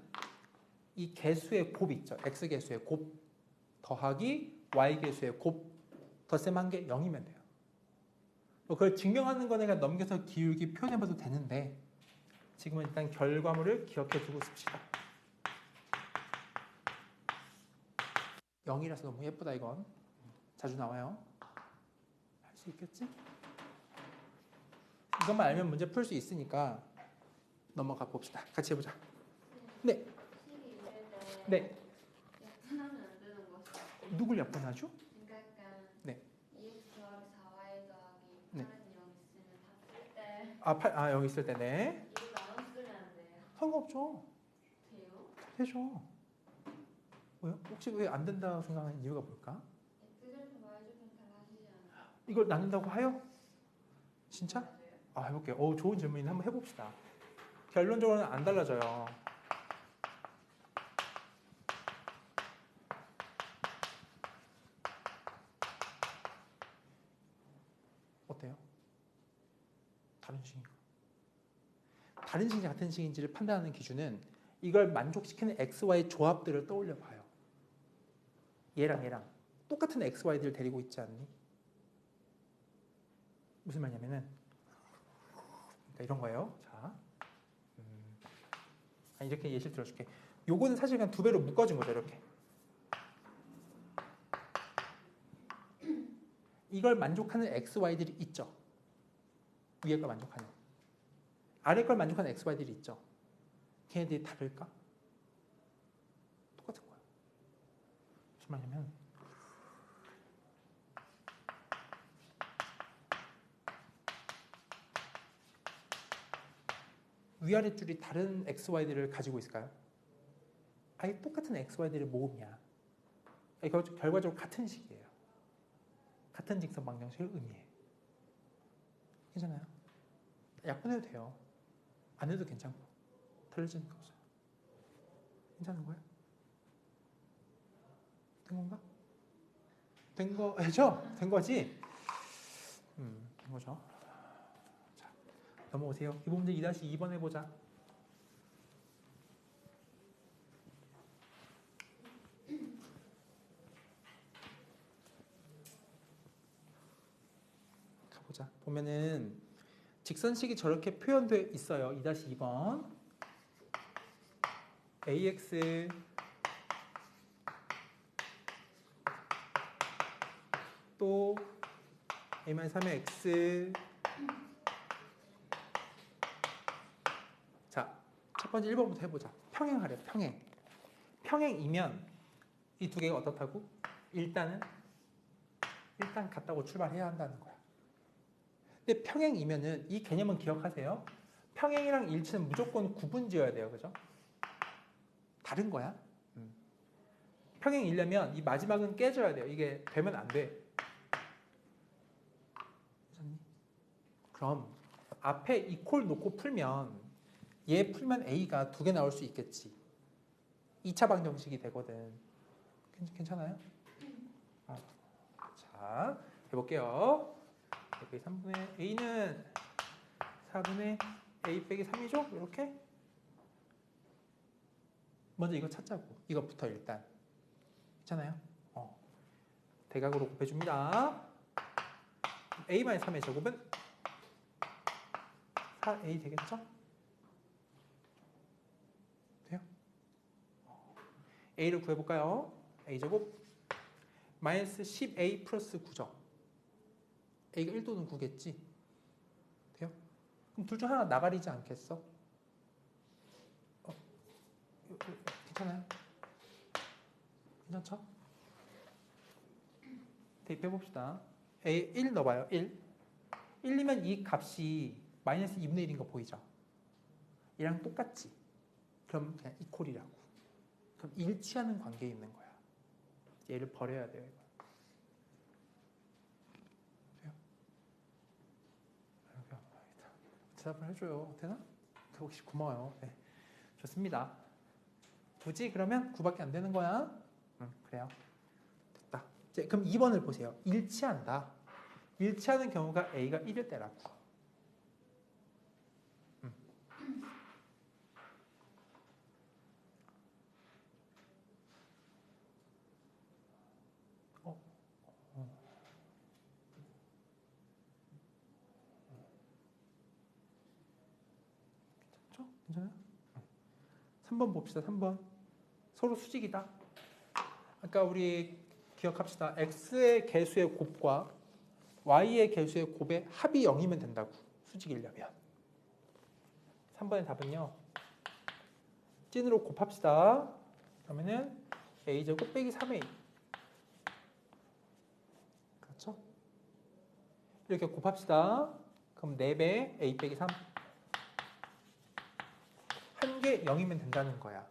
이 개수의 곱 있죠. x개수의 곱 더하기 y개수의 곱 덧셈한 게 0이면 돼요. 그걸 증명하는 거는 그냥 넘겨서 기울기 표현해봐도 되는데 지금은 일단 결과물을 기억해 두고 씁시다. 0이라서 너무 예쁘다 이건. 자주 나와요. 할 수 있겠지? 이것만 알면 문제 풀 수 있으니까 넘어가 봅시다. 같이 해보자. 네. 식이 이럴 때 네. 약분하면 안 되는 것이. 누굴 약분하죠? 그러니까 약간 네. 2x 더하기 4y 더하기 네. 8은 0 있으면 다쓸 때 여기 있을 때네. 이거 나눠 쓰면 안 돼요. 상관없죠. 돼요? 되죠. 왜요? 혹시 왜 안 된다고 생각하는 이유가 뭘까? x제곱 y제곱 다 하시지 않아요? 이걸 나눈다고 하요? 진짜? 맞아요? 해볼게요. 좋은 질문인데 한번 해봅시다. 결론적으로는 안 달라져요. 어때요? 다른 식인가? 다른 식인지 같은 식인지를 판단하는 기준은 이걸 만족시키는 XY 조합들을 떠올려 봐요. 얘랑 똑같은 XY들을 데리고 있지 않니? 무슨 말이냐면은 그러니까 이런 거예요. 자, 이렇게 예시를 들어줄게. 요거는 사실 그냥 두 배로 묶어진 거죠. 이렇게. 이걸 만족하는 XY들이 있죠. 위에 걸 만족하는. 아래 걸 만족하는 XY들이 있죠. 걔네들이 다를까? 똑같은 거야. 무슨 말이냐면 위아래 줄이 다른 XY들을 가지고 있을까요? 아예 똑같은 XY들의 모음이야. 이거 결과적으로 같은 식이에요. 같은 직선 방정식을 의미해. 괜찮아요? 약분해도 돼요. 안 해도 괜찮고. 틀려지는 거 없어요. 괜찮은 거예요? 된 건가? 된 거죠? 된 거지? 된 거죠. 자, 넘어오세요. 이 문제 2-2번 해보자. 가보자. 보면은 직선식이 저렇게 표현되어 있어요. 2-2번. ax 또 a-3의 x. 자, 첫 번째 1번부터 해보자. 평행하래. 평행이면 이 두 개가 어떻다고? 일단 같다고 출발해야 한다는 거야. 근데 평행이면은 이 개념은 기억하세요. 평행이랑 일치는 무조건 구분지어야 돼요. 그죠? 다른 거야. 평행이려면 이 마지막은 깨져야 돼요. 이게 되면 안 돼. 그럼 앞에 이 콜 놓고 풀면 얘 풀면 A가 두 개 나올 수 있겠지. 2차 방정식이 되거든. 괜찮아요? 자, 해볼게요. A 빼기 3분의 A는 4분의 A 빼기 3이죠? 이렇게. 먼저 이거 찾자고. 이것부터 일단. 괜찮아요? 대각으로 곱해줍니다. A-3의 제곱은 4A 되겠죠? 돼요? A를 구해볼까요? A제곱 마이너스 10A 플러스 9죠. A가 1 또는 9겠지? 돼요? 그럼 둘 중 하나 나가리지 않겠어? 괜찮아요? 괜찮죠? 대입해봅시다. A 1 넣어봐요. 1. 1이면 이 값이 마이너스 2분의 1인 거 보이죠? 얘랑 똑같지? 그럼 그냥 이퀄이라고. 그럼 일치하는 관계에 있는 거야. 얘를 버려야 돼요. 돼요? 대답을 해줘요. 되나? 혹시 고마워요. 네. 좋습니다. 굳이 그러면 9밖에 안 되는 거야? 그래요. 됐다. 이제 그럼 2번을 보세요. 일치한다. 일치하는 경우가 A가 1일 때라고. 괜찮아요? 3번 봅시다. 3번. 서로 수직이다. 아까 우리 기억합시다. x의 개수의 곱과 y의 개수의 곱의 합이 0이면 된다고. 수직이려면. 3번의 답은요. 찐으로 곱합시다. 그러면은 a제곱 빼기 3a. 그렇죠? 이렇게 곱합시다. 그럼 4배 a 빼기 3. 한 개 0이면 된다는 거야.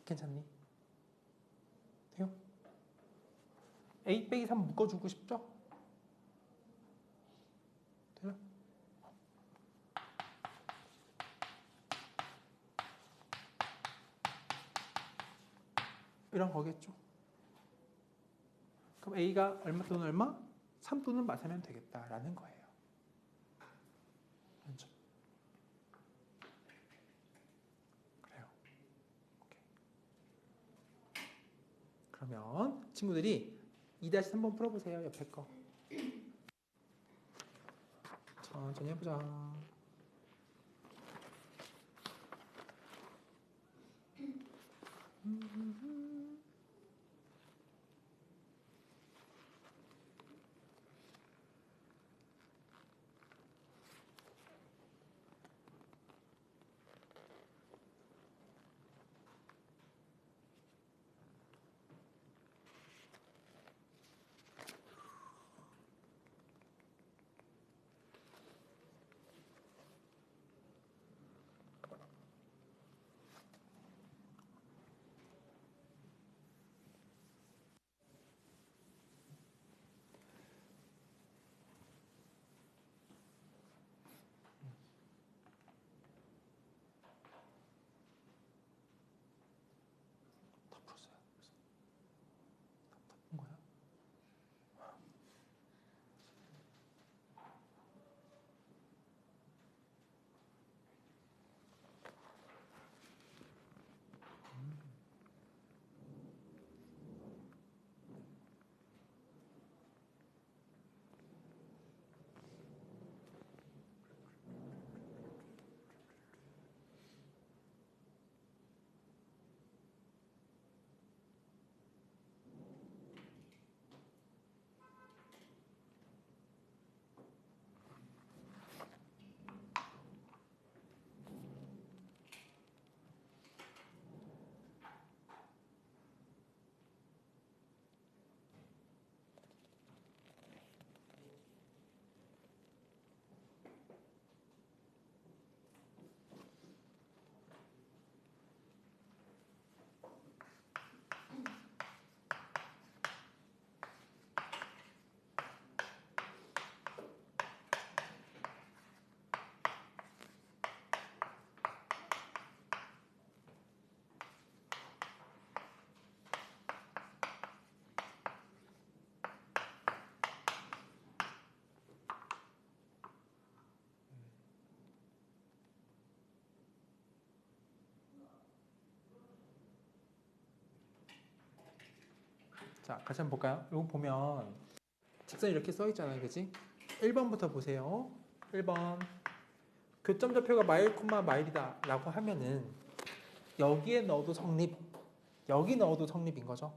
괜찮니? 돼요? a 빼기 3 묶어주고 싶죠? 돼요? 이런 거겠죠? 그럼 a가 얼마 또는 얼마? 3 또는 마사면 되겠다라는 거예요. 그렇죠? 그래요. 오케이. 그러면 친구들이 2-3번 풀어보세요. 옆에 거. 천천히 해보자. 다 풀었어요. 다 푼 거야? 자, 같이 한번 볼까요? 이거 보면 직선이 이렇게 써 있잖아요. 그지? 1번부터 보세요. 1번. 교점 좌표가 마일 콤마 마일이다 라고 하면은 여기에 넣어도 성립, 여기 넣어도 성립인 거죠.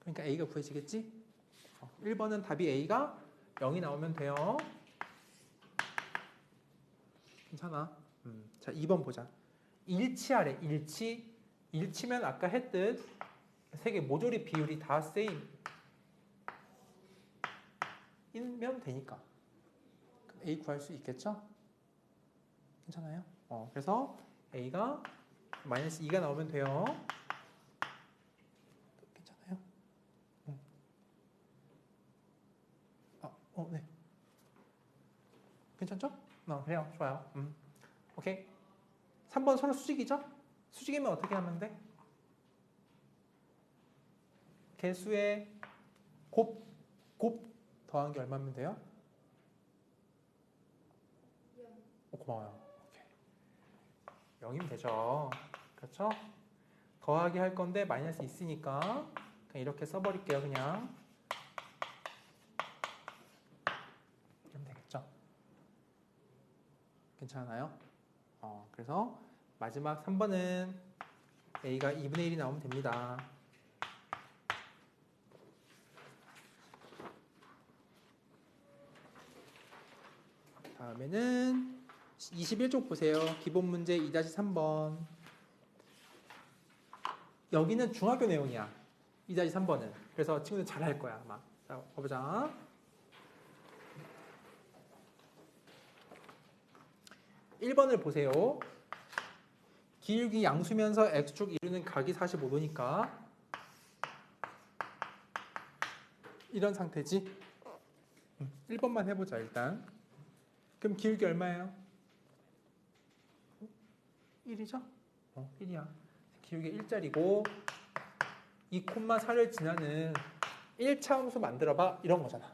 그러니까 A가 구해지겠지? 1번은 답이 A가 0이 나오면 돼요. 괜찮아. 자, 2번 보자. 일치하래. 일치면 아까 했듯 세 개 모조리 비율이 다 세임 이면 되니까 A 구할 수 있겠죠? 괜찮아요? 그래서 A가 마이너스 2가 나오면 돼요. 괜찮아요? 네. 괜찮죠? 그래요. 좋아요. 오케이. 3번 서로 수직이죠? 수직이면 어떻게 하면 돼? 개수의 곱 더한 게 얼마면 돼요? 고마워요. 오케이. 0이면 되죠. 그렇죠? 더하기 할 건데 마이너스 있으니까 그냥 이렇게 써버릴게요. 그냥. 이러면 되겠죠? 괜찮아요? 그래서 마지막 3번은 a가 2분의 1이 나오면 됩니다. 다음에는 21쪽 보세요. 기본 문제 2-3번. 여기는 중학교 내용이야. 2-3번은. 그래서 친구들 잘할 거야, 아마. 자, 가보자. 1번을 보세요. 기울기 양수면서 x축 이루는 각이 45도니까 이런 상태지. 1번만 해보자, 일단. 그럼 기울기 얼마예요? 1이죠? 1이야. 기울기 1짜리고 2,4를 지나는 1차 함수 만들어봐. 이런 거잖아.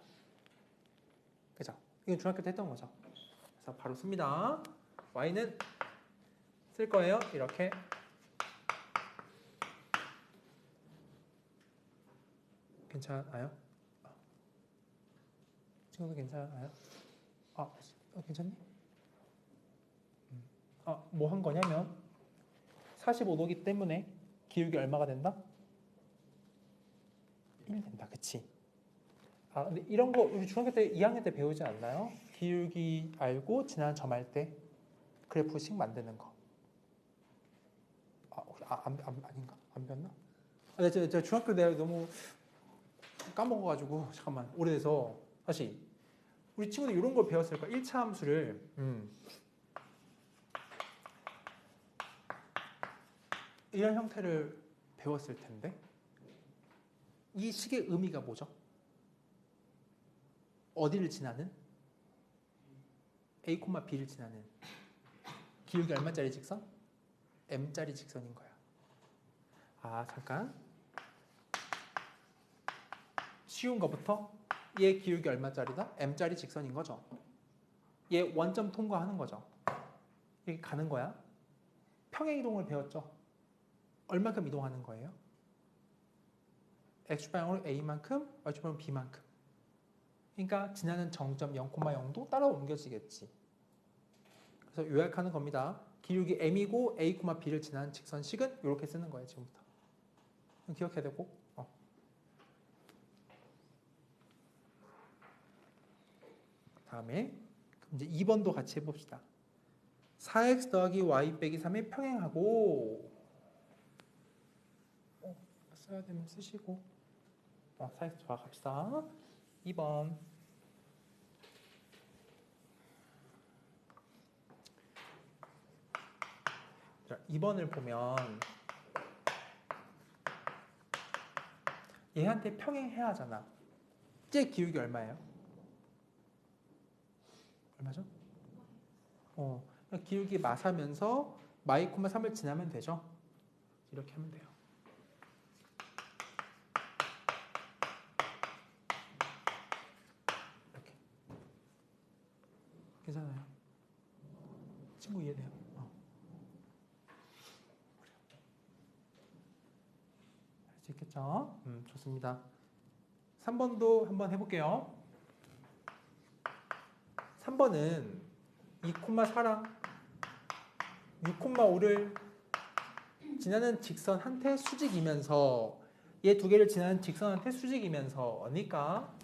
그죠? 이건 중학교 때 했던 거죠. 그래서 바로 씁니다. y는 쓸 거예요. 이렇게. 괜찮아요? 친구도 괜찮아요? 괜찮니? 뭐 한 거냐면 45도기 때문에 기울기 얼마가 된다? 1 된다. 그치? 근데 이런 거 우리 중학교 때 2학년 때 배우지 않나요? 기울기 알고 지난 점할 때 그래프식 만드는 거. 아닌가? 안 배웠나? 제가 중학교 때 너무 까먹어가지고 잠깐만 오래돼서 다시 우리 친구들 이런 걸 배웠을 거야. 1차 함수를 이런 형태를 배웠을 텐데 이 식의 의미가 뭐죠? 어디를 지나는? A, B를 지나는 기울기 얼마짜리 직선? M짜리 직선인 거야. 잠깐 쉬운 거부터 얘 기울기 얼마짜리다? M짜리 직선인 거죠. 얘 원점 통과하는 거죠. 이렇게 가는 거야. 평행이동을 배웠죠. 얼마큼 이동하는 거예요? X방향으로 A만큼, Y방향으로 B만큼. 그러니까 지나는 정점 0,0도 따라 옮겨지겠지. 그래서 요약하는 겁니다. 기울기 M이고 A, B를 지나는 직선식은 이렇게 쓰는 거예요. 지금부터. 기억해야 되고. 다음에 이제 2번도 같이 해봅시다. 4x 더하기 y 빼기 3의 평행하고 써야 되면 쓰시고 4x 좋아갑시다. 2번 자, 2번을 보면 얘한테 평행해야 하잖아. 쟤 기울기 얼마예요? 얼마죠? 기울기 마사면서 마이 콤마 3을 지나면 되죠. 이렇게 하면 돼요. 이렇게. 괜찮아요? 친구 이해돼요? 할 수 있겠죠? 좋습니다. 3번도 한번 해볼게요. 3번은 2,4랑 6,5를 지나는 직선한테 수직이면서 얘 두 개를 지나는 직선한테 수직이면서니까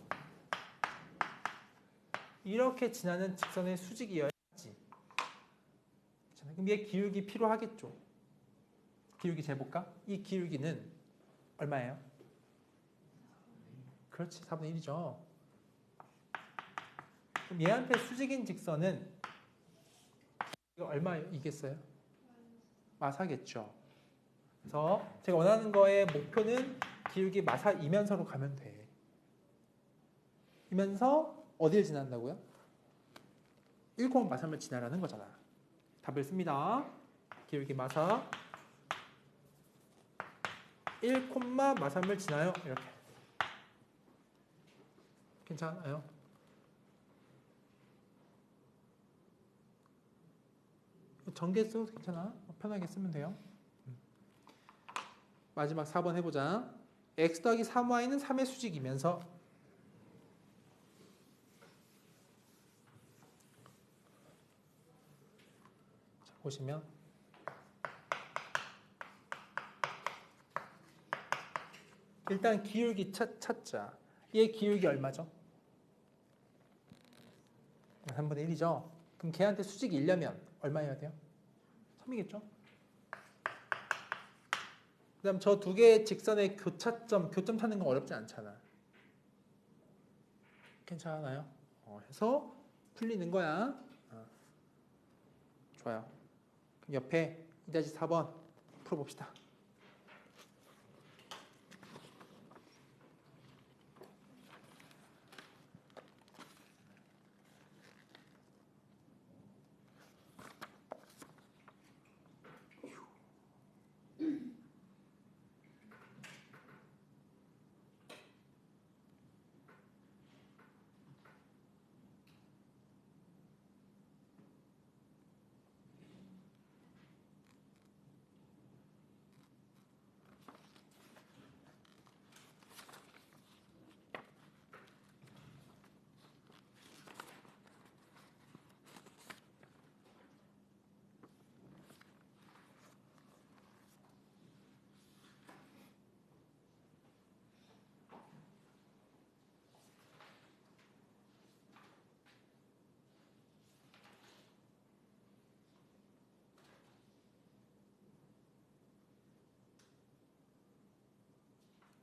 이렇게 지나는 직선의 수직이어야지. 그럼 얘 기울기 필요하겠죠. 기울기 재볼까? 이 기울기는 얼마예요? 그렇지, 4분의 1이죠. 그럼 얘한테 수직인 직선은 이거 얼마이겠어요? 마사겠죠. 그래서 제가 원하는 거의 목표는 기울기 마사이면서로 가면 돼. 이면서 어디를 지난다고요? 1, 마삼을 지나라는 거잖아. 답을 씁니다. 기울기 마사 1, 마삼을 지나요. 이렇게. 괜찮아요? 전개 써도 괜찮아. 편하게 쓰면 돼요. 마지막 4번 해보자. x 더하기 3y는 3의 수직이면서 자, 보시면 일단 기울기 찾자. 얘 기울기 얼마죠? 3분의 1이죠. 그럼 걔한테 수직이 1려면 얼마여야 돼요? 3이겠죠? 그 다음 저 두 개의 직선의 교점 찾는 건 어렵지 않잖아. 괜찮아요? 해서 풀리는 거야. 좋아요. 그럼 옆에 2-4번 풀어봅시다.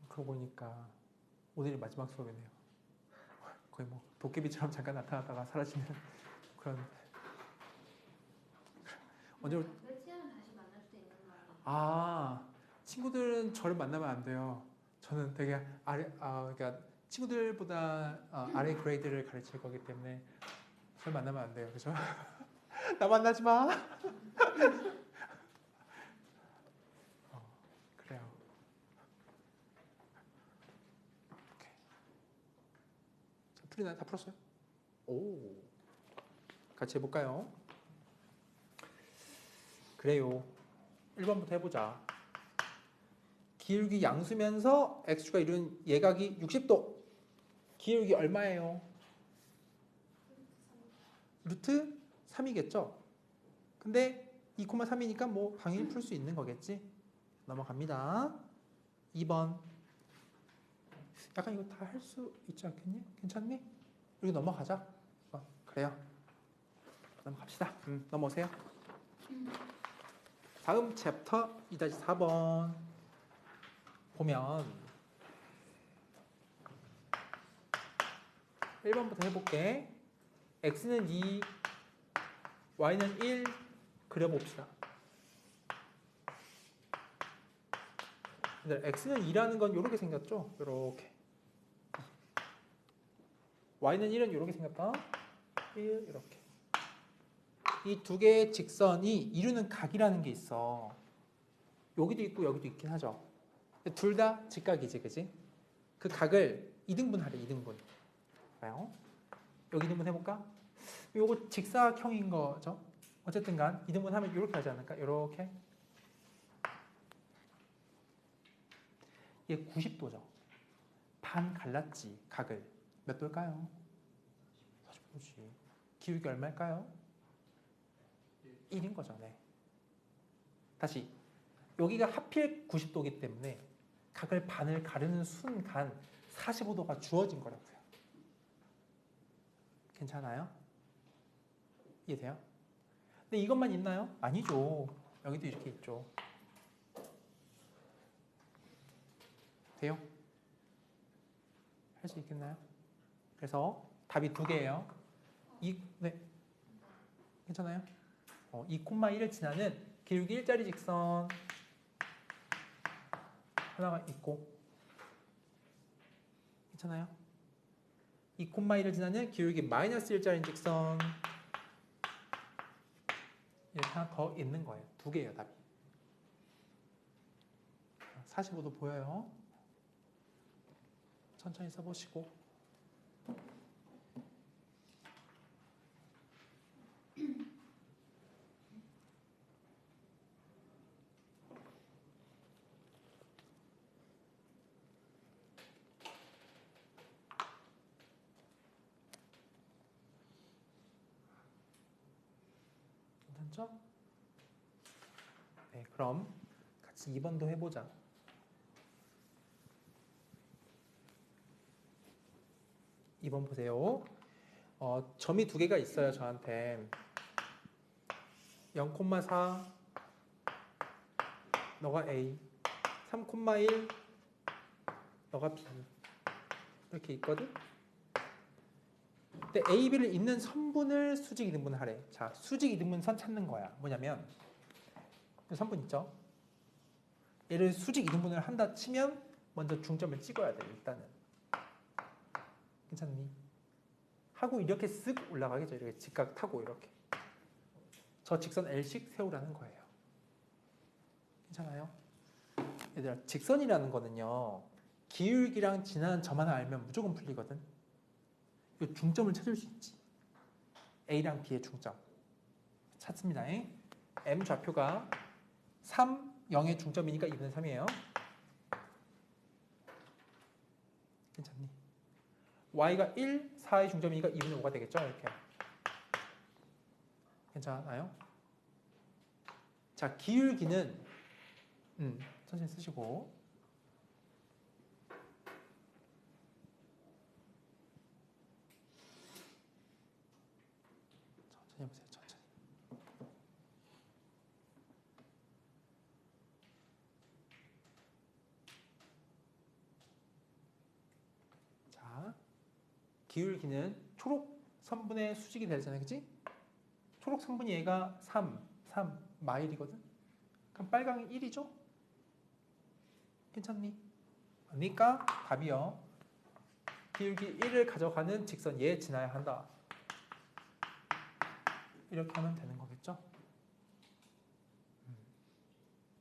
그러고 보니까 오늘이 마지막 수업이네요. 거의 뭐 도깨비처럼 잠깐 나타났다가 사라지는 그런. 언제 배치하면 다시 만날 수 있는 거 친구들은 저를 만나면 안 돼요. 저는 되게 그러니까 친구들보다 아래 그레이드를 가르칠 거기 때문에 저를 만나면 안 돼요. 그죠? 나 만나지 마. 그래요. 오케이. 자, 풀리나요? 다 풀었어요? 오. 같이 해볼까요? 그래요. 1번부터 해보자. 기울기 양수면서 x축과 이룬 예각이 60도. 기울기 얼마예요? 루트 3이겠죠? 근데 2,3이니까 뭐 당연히 풀 수 있는 거겠지? 넘어갑니다. 2번. 약간 이거 다 할 수 있지 않겠니? 괜찮니? 여기 넘어가자. 그래요. 넘어갑시다. 넘어오세요. 다음 챕터 2-4번 보면 1번부터 해볼게. x는 2, y는 1 그려봅시다. x는 2라는 건 이렇게 생겼죠? 이렇게. y는 1은 이렇게 생겼다. 1 이렇게. 이 두 개의 직선이 이루는 각이라는 게 있어. 여기도 있고 여기도 있긴 하죠. 둘 다 직각이지, 그지? 그 각을 2등분 하래, 2등분. 봐요. 여기 2등분 해볼까? 요거 직사각형인 거죠. 어쨌든 간 2등분 하면 이렇게 하지 않을까? 이렇게. 얘 90도죠. 반 갈랐지, 각을. 몇 도일까요? 40도지. 기울기 얼마일까요? 1인 거죠. 네. 다시. 여기가 하필 90도이기 때문에 각을 반을 가르는 순간 45도가 주어진 거라고요. 괜찮아요? 이해돼요? 근데 이것만 있나요? 아니죠. 여기도 이렇게 있죠. 돼요? 할 수 있겠나요? 그래서 답이 두 개예요. 네. 괜찮아요? 2,1을 지나는 기울기 일자리 직선 하나가 있고, 괜찮아요? 2,1을 지나는 기울기 마이너스 일자리 직선 이렇게 하나 더 있는 거예요. 두 개예요, 답이. 45도 보여요? 천천히 써보시고. 괜찮죠? 네, 그럼 같이 2번도 해보자. 2번 보세요. 점이 두 개가 있어요, 저한테. 0,4 너가 A, 3,1 너가 B 이렇게 있거든. 근데 A, B를 잇는 선분을 수직 이등분하래. 자, 수직 이등분선 찾는 거야. 뭐냐면 이 선분 있죠? 얘를 수직 이등분을 한다 치면 먼저 중점을 찍어야 돼. 일단은 괜찮니? 하고 이렇게 쓱 올라가겠죠. 이렇게 직각 타고 이렇게 저 직선 L식 세우라는 거예요. 괜찮아요? 얘들아, 직선이라는 거는요, 기울기랑 지나는 점 하나 알면 무조건 풀리거든. 이 중점을 찾을 수 있지. A랑 B의 중점 찾습니다. M 좌표가 3, 0의 중점이니까 2분의 3이에요. 괜찮니? Y가 1, 4의 중점이니까 2분의 5가 되겠죠? 이렇게. 괜찮아요? 자, 기울기는 천천히 쓰시고 천천히 해보세요. 천천히. 자, 기울기는 초록 선분의 수직이 되잖아요. 그치? 초록 선분이 얘가 3 마일이거든. 그럼 빨강이 1이죠? 괜찮니? 그러니까 답이요. 기울기 1을 가져가는 직선 얘 지나야 한다. 이렇게 하면 되는 거겠죠?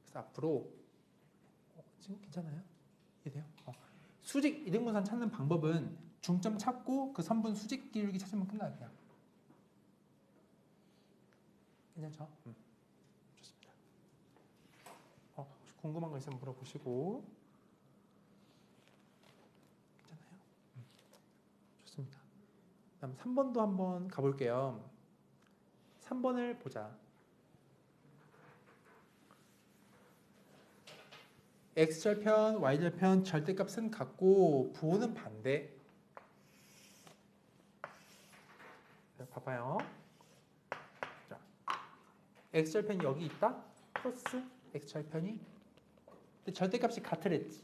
그래서 앞으로 지금 괜찮아요? 이해돼요? 수직 이등분선 찾는 방법은 중점 찾고 그 선분 수직 기울기 찾으면 끝나요. 그냥. 괜찮죠? 좋습니다. 혹시 궁금한 거 있으면 물어보시고. 괜찮아요? 좋습니다. 다음 3번도 한번 가볼게요. 3번을 보자. x절편, y절편 절대값은 같고 부호는 반대. 봐봐요. 자, x절편이 여기 있다. 플러스 x절편이. 근데 절대값이 같으랬지.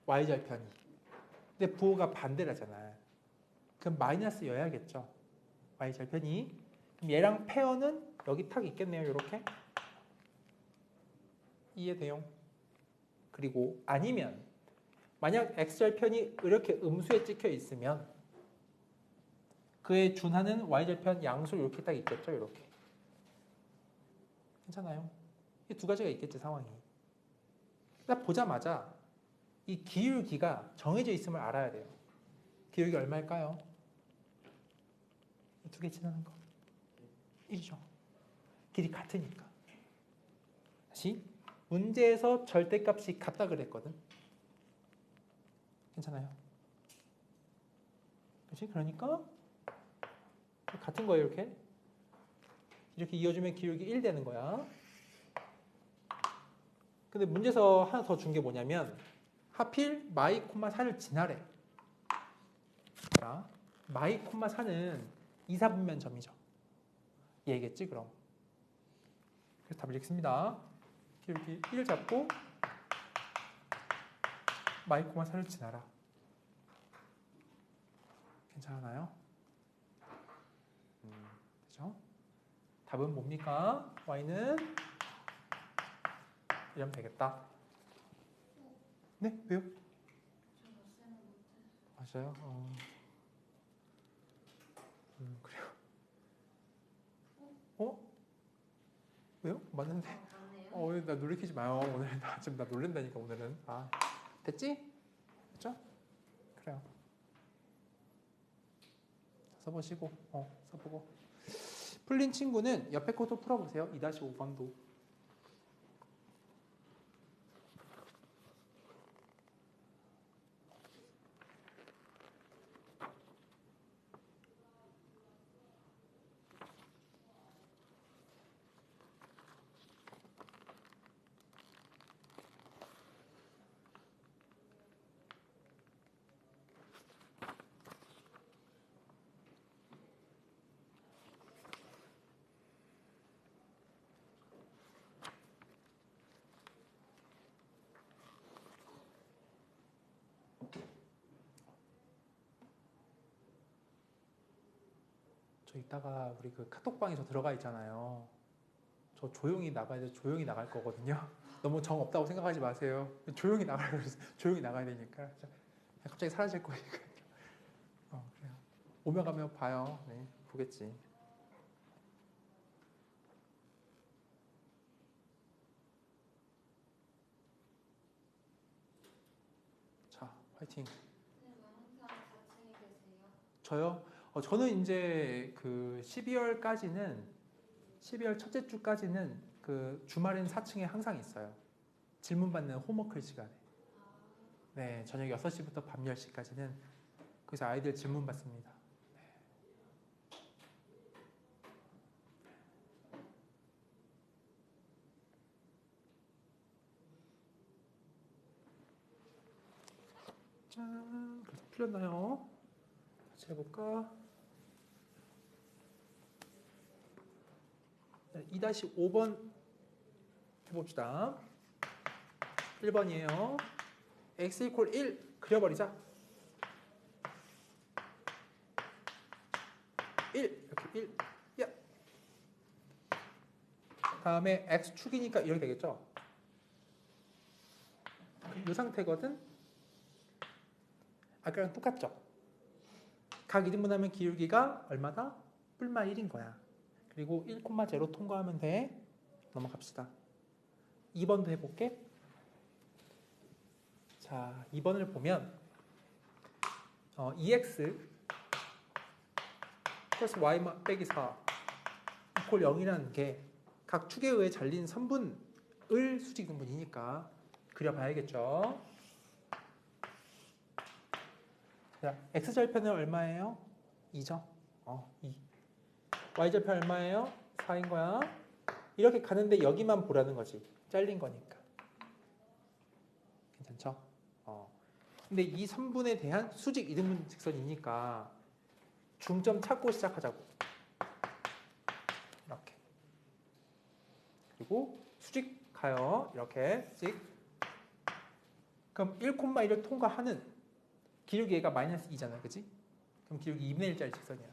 y절편이. 근데 부호가 반대라잖아. 그럼 마이너스여야겠죠. y절편이. 그럼 얘랑 페어는 여기 탁 있겠네요. 이렇게. 이해돼요? 그리고 아니면 만약 x절편이 이렇게 음수에 찍혀 있으면 그에 준하는 y절편 양수 이렇게 딱 있겠죠. 이렇게. 괜찮아요? 이 두 가지가 있겠지, 상황이. 딱 보자마자 이 기울기가 정해져 있음을 알아야 돼요. 기울기 얼마일까요? 두 개 지나는 거. 1이죠. 길이 같으니까. 다시 문제에서 절대값이 같다 그랬거든. 괜찮아요? 그렇지? 그러니까 같은 거예요. 이렇게 이어주면 기울기 1 되는 거야. 근데 문제에서 하나 더 준 게 뭐냐면 하필 마이 콤마 4를 지나래. 자, 마이 콤마 4는 이사분면 점이죠. 얘겠지 그럼. 그래서 답을 읽습니다. 기울기 1 잡고 마이 콤마 4를 지나라. 괜찮아요? 그죠? 답은 뭡니까? y는 이러면 되겠다. 네? 왜요? 맞아요? 그래요. 왜요? 맞는데? 맞네요. 나 놀래키지 마요. 오늘 지금 나 놀랜다니까 오늘은. 됐지? 됐죠? 그래요. 써보시고, 써보고. 풀린 친구는 옆에 것도 풀어보세요. 2-5번도. 저 이따가 우리 그 카톡방에 저 들어가 있잖아요. 저 조용히 나가야 돼. 조용히 나갈 거거든요. 너무 정 없다고 생각하지 마세요. 조용히 나가야 돼. 조용히 나가야 되니까. 갑자기 사라질 거니까. 그래요. 오면 가면 봐요. 네, 보겠지. 자, 화이팅. 선생님 왜 항상 4층에 계세요? 저요? 저는 이제 그 12월 첫째 주까지는 그 주말엔 4층에 항상 있어요. 질문 받는 홈워크 시간에. 네, 저녁 6시부터 밤 10시까지는 거기서 아이들 질문 받습니다. 짠, 그래서 풀렸나요? 같이 해볼까? 2-5번 해봅시다. 1번이에요. x 이퀄 1 그려버리자. 1 이렇게 1. 야. 다음에 x축이니까 이렇게 되겠죠. 이 상태거든. 아까랑 똑같죠. 각 2등분하면 기울기가 얼마다? 뿔마 1인 거야. 그리고 1,0 통과하면 돼. 넘어갑시다. 2번도 해볼게. 자, 2번을 보면 2x 플러스 y 빼기 4 이퀄 0이라는 게 각 축에 의해 잘린 선분을 수직 등분이니까 그려봐야겠죠. 자, x절편은 얼마예요? 2죠? 2. y절편 얼마예요? 4인 거야. 이렇게 가는데 여기만 보라는 거지. 잘린 거니까. 괜찮죠? 근데 이 선분에 대한 수직 이등분 직선이니까 중점 찾고 시작하자고. 이렇게. 그리고 수직 가요. 이렇게 씩. 그럼 1,1을 통과하는 기울기 얘가 마이너스 2잖아. 그치? 그럼 기울기 2분의 1짜리 직선이야.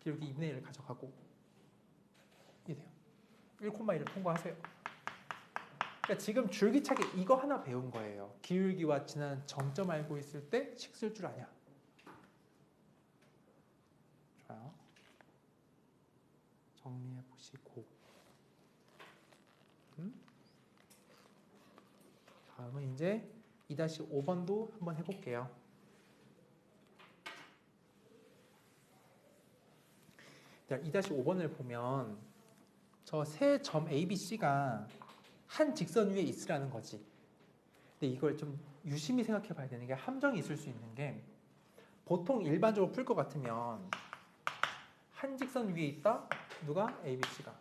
기울기 2분의 1을 가져가고 이래요. 1,1을 통과하세요. 그러니까 지금 줄기차게 이거 하나 배운 거예요. 기울기와 지난 정점 알고 있을 때 식 쓸 줄 아냐. 좋아요. 정리해 보시고 다음은 이제 2-5번도 한번 해볼게요. 자, 2-5번을 보면 저 세 점 A, B, C가 한 직선 위에 있으라는 거지. 근데 이걸 좀 유심히 생각해 봐야 되는 게 함정이 있을 수 있는 게 보통 일반적으로 풀 것 같으면 한 직선 위에 있다? 누가? A, B, C가.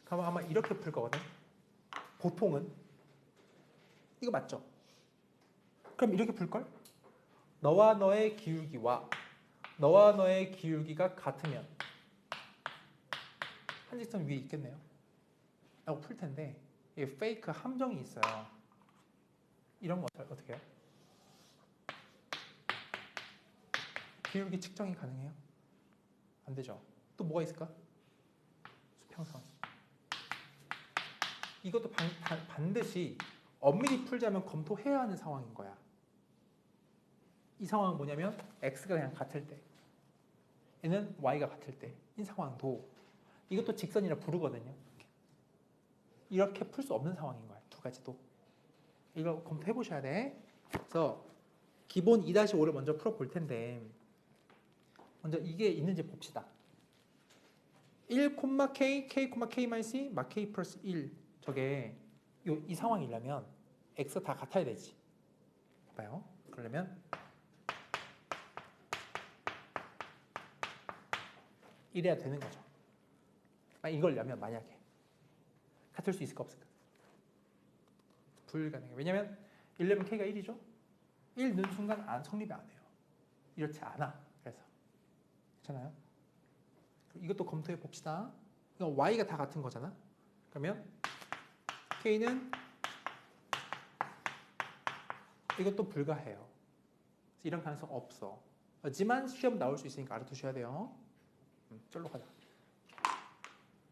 그러면 아마 이렇게 풀 거거든. 보통은. 이거 맞죠? 그럼 이렇게 풀걸? 너와 너의 기울기와 너와 너의 기울기가 같으면 한 직선 위에 있겠네요. 라고 풀 텐데 이게 페이크 함정이 있어요. 이런 거 어떻게 해요? 기울기 측정이 가능해요? 안 되죠. 또 뭐가 있을까? 수평선. 이것도 반드시 엄밀히 풀자면 검토해야 하는 상황인 거야. 이 상황은 뭐냐면 x가 그냥 같을 때 얘는 y가 같을 때인 상황도 이것도 직선이라 부르거든요. 이렇게 풀 수 없는 상황인 거야. 두 가지도. 이거 검토해 보셔야 돼. 그래서 기본 2-5를 먼저 풀어볼 텐데 먼저 이게 있는지 봅시다. 1, k, k-c, k 플러스 1 저게 이 상황이려면 x 다 같아야 되지. 봐요. 그러려면 이래야 되는 거죠. 이걸려면 만약에 같을 수 있을까 없을까? 불가능해. 왜냐면 1려면 k가 1이죠. 1 넣은 순간 성립이 안 해요. 이렇지 않아. 그래서 괜찮아요? 이것도 검토해 봅시다. 이건 y가 다 같은 거잖아. 그러면 k는 이것도 불가해요. 이런 가능성 없어. 하지만 시험 나올 수 있으니까 알아두셔야 돼요. 쫄로 가자.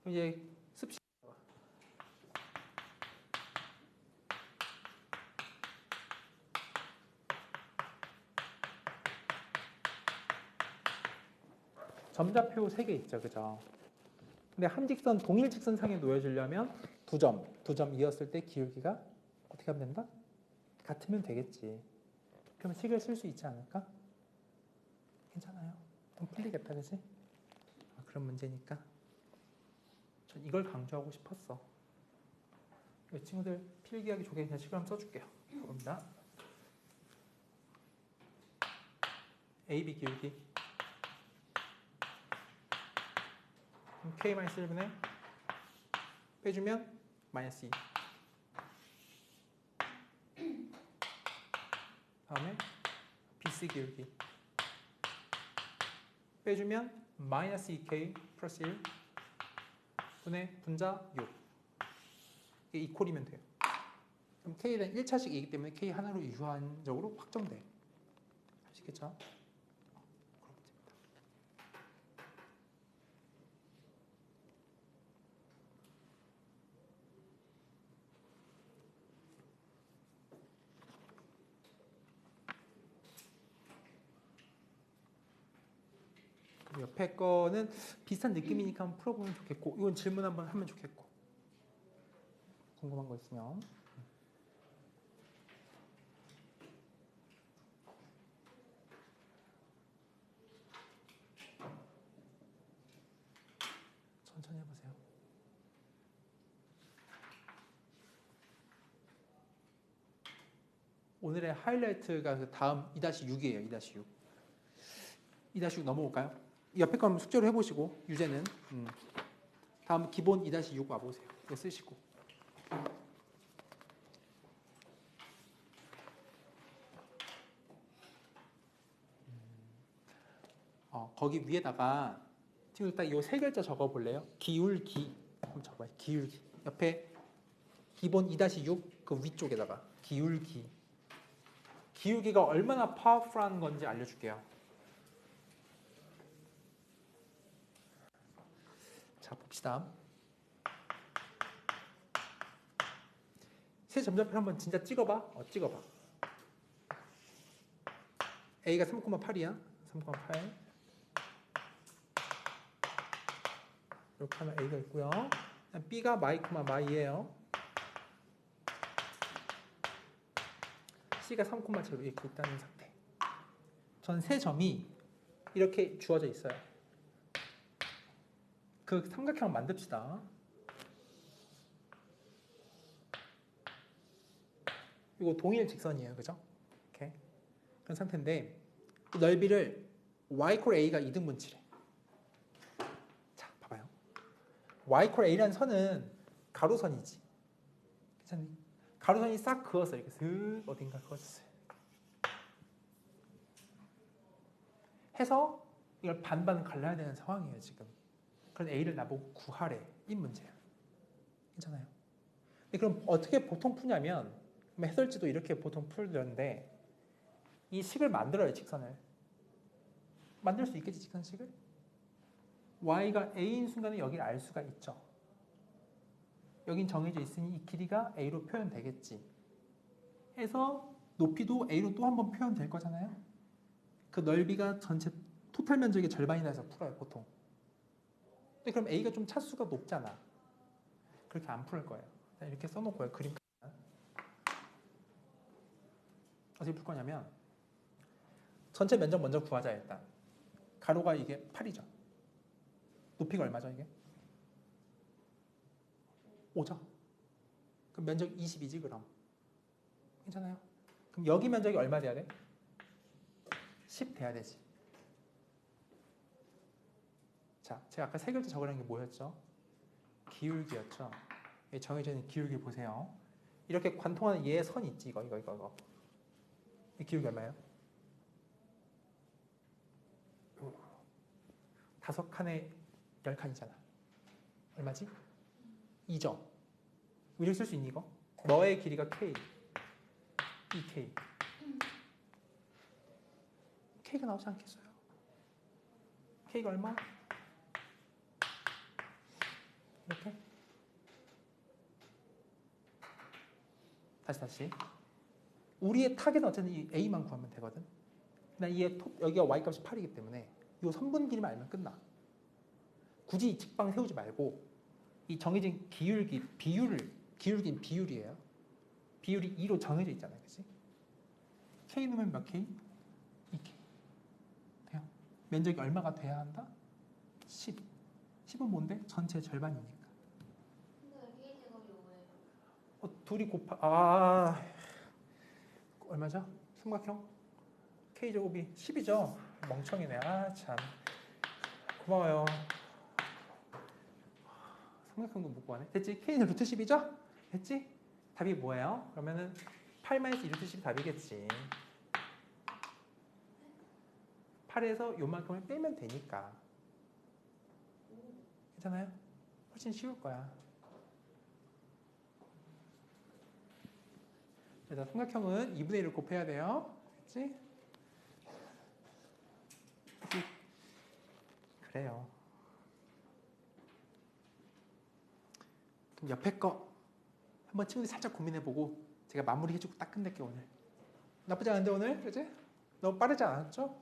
그럼 이제 습식. 점좌표 3개 있죠, 그죠? 근데 한 직선 동일 직선상에 놓여지려면 두 점 이었을 때 기울기가 어떻게 하면 된다? 같으면 되겠지. 그러면 식을 쓸 수 있지 않을까? 괜찮아요. 좀 풀리겠다, 그지? 그런 문제니까. 전 이걸 강조하고 싶었어. 이 친구들 필기하기 좋게 그냥 식을 한번 써줄게요. 봅니다. AB 기울기. K-1분의 빼주면 마이너스 2. 다음에 BC 기울기. 빼주면 마이너스 2K 플러스 1 분의 분자 6. 이게 이퀄이면 돼요. 그럼 K는 1차식이기 때문에 K 하나로 유한적으로 확정돼. 아시겠죠? 옆에 거는 비슷한 느낌이니까 한번 풀어보면 좋겠고 이건 질문 한번 하면 좋겠고 궁금한 거 있으면 천천히 해보세요. 오늘의 하이라이트가 그 다음 2-6이에요. 2-6. 2-6 넘어올까요? 옆에 거 한번 숙제로 해보시고 유제는 다음 기본 2-6 와보세요. 이거 쓰시고 거기 위에다가 지금 딱 이 세 글자 적어볼래요? 기울기 한번 적어봐요. 기울기 옆에 기본 2-6 그 위쪽에다가 기울기. 기울기가 얼마나 파워풀한 건지 알려줄게요. 자 봅시다. 세 점좌표 한번 진짜 찍어봐. 찍어봐. A가 3,8이야. 3,8 이렇게 하면 A가 있고요. B가 마이예요. C가 3,7로 이렇게 있다는 상태. 전 세 점이 이렇게 주어져 있어요. 그 삼각형 만듭시다. 이거 동일 직선이에요, 그죠? 이렇게 그런 상태인데 이 넓이를 y 콜 a가 2등분치래. 자, 봐봐요. y 콜 a라는 선은 가로선이지. 괜찮니? 가로선이 싹 그어서 이렇게 슥 어딘가 그어졌어요. 해서 이걸 반반 갈라야 되는 상황이에요, 지금. 그런 a를 나보고 구하래. 이 문제야. 괜찮아요? 근데 그럼 어떻게 보통 푸냐면 해설지도 이렇게 보통 풀던데 이 식을 만들어요, 직선을. 만들 수 있겠지, 직선식을? y가 a인 순간에 여기를 알 수가 있죠. 여긴 정해져 있으니 이 길이가 a로 표현되겠지. 해서 높이도 a로 또 한 번 표현될 거잖아요. 그 넓이가 전체 토탈 면적의 절반이나 해서 풀어요, 보통. 근데 그럼 a가 좀 차수가 높잖아. 그렇게 안 풀 거예요. 이렇게 써놓고요, 그림. 어떻게 풀 거냐면 전체 면적 먼저 구하자. 일단 가로가 이게 8이죠. 높이가 얼마죠 이게? 5죠. 그럼 면적 20이지 그럼. 괜찮아요? 그럼 여기 면적이 얼마 돼야 돼? 10 돼야 되지. 자, 제가 아까 세 글자 적으라는 게 뭐였죠? 기울기였죠. 정해져 있는 기울기 보세요. 이렇게 관통하는 얘의 선 있지. 이거. 이 기울기 얼마예요? 5칸에 10칸이잖아. 얼마지? 2죠. 이렇게 쓸 수 있니 이거? 너의 길이가 K, 2K. K가 나오지 않겠어요? K가 얼마? 이렇게. 다시. 우리의 타겟은 어쨌든 이 A만 구하면 되거든. 나 여기가 Y 값이 8이기 때문에 이 선분 길이만 알면 끝나. 굳이 이 직방 세우지 말고 이 정해진 기울기는 비율이에요. 비율이 2로 정해져 있잖아요. 그치? K 넣으면 몇 K? 2K. 돼요. 면적이 얼마가 돼야 한다? 10. 10은 뭔데? 전체 절반이니까. 근데 K 제곱이 5예요. 둘이 얼마죠? 삼각형? K제곱이 10이죠? 멍청이네. 참. 고마워요. 삼각형도 못 구하네. 됐지? K는 루트 10이죠? 됐지? 답이 뭐예요? 그러면은 8-2 루트 10이 답이겠지. 8에서 요만큼을 빼면 되니까. 괜찮아요? 훨씬 쉬울 거야. 그래서 삼각형은 2분의 1을 곱해야 돼요. 그치? 그래요. 그럼 옆에 거 한번 친구들이 살짝 고민해보고 제가 마무리해주고 딱 끝낼게요 오늘. 나쁘지 않은데 오늘? 그치? 너무 빠르지 않았죠?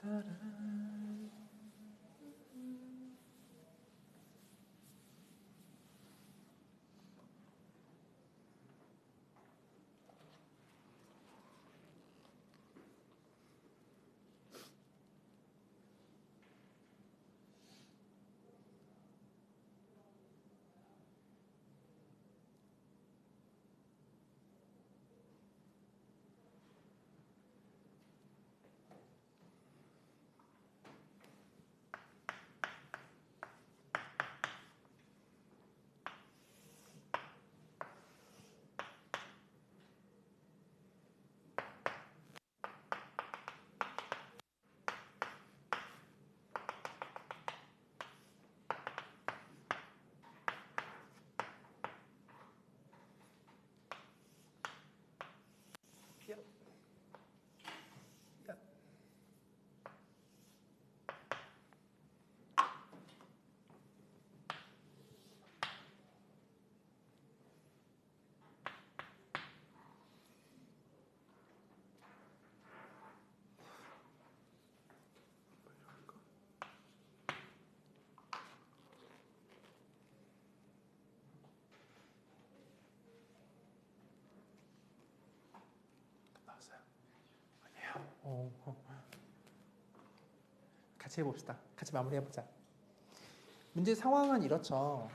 따라란. 나왔어요. 아니에요. 같이 해봅시다. 같이 마무리해보자. 문제 상황은 이렇죠.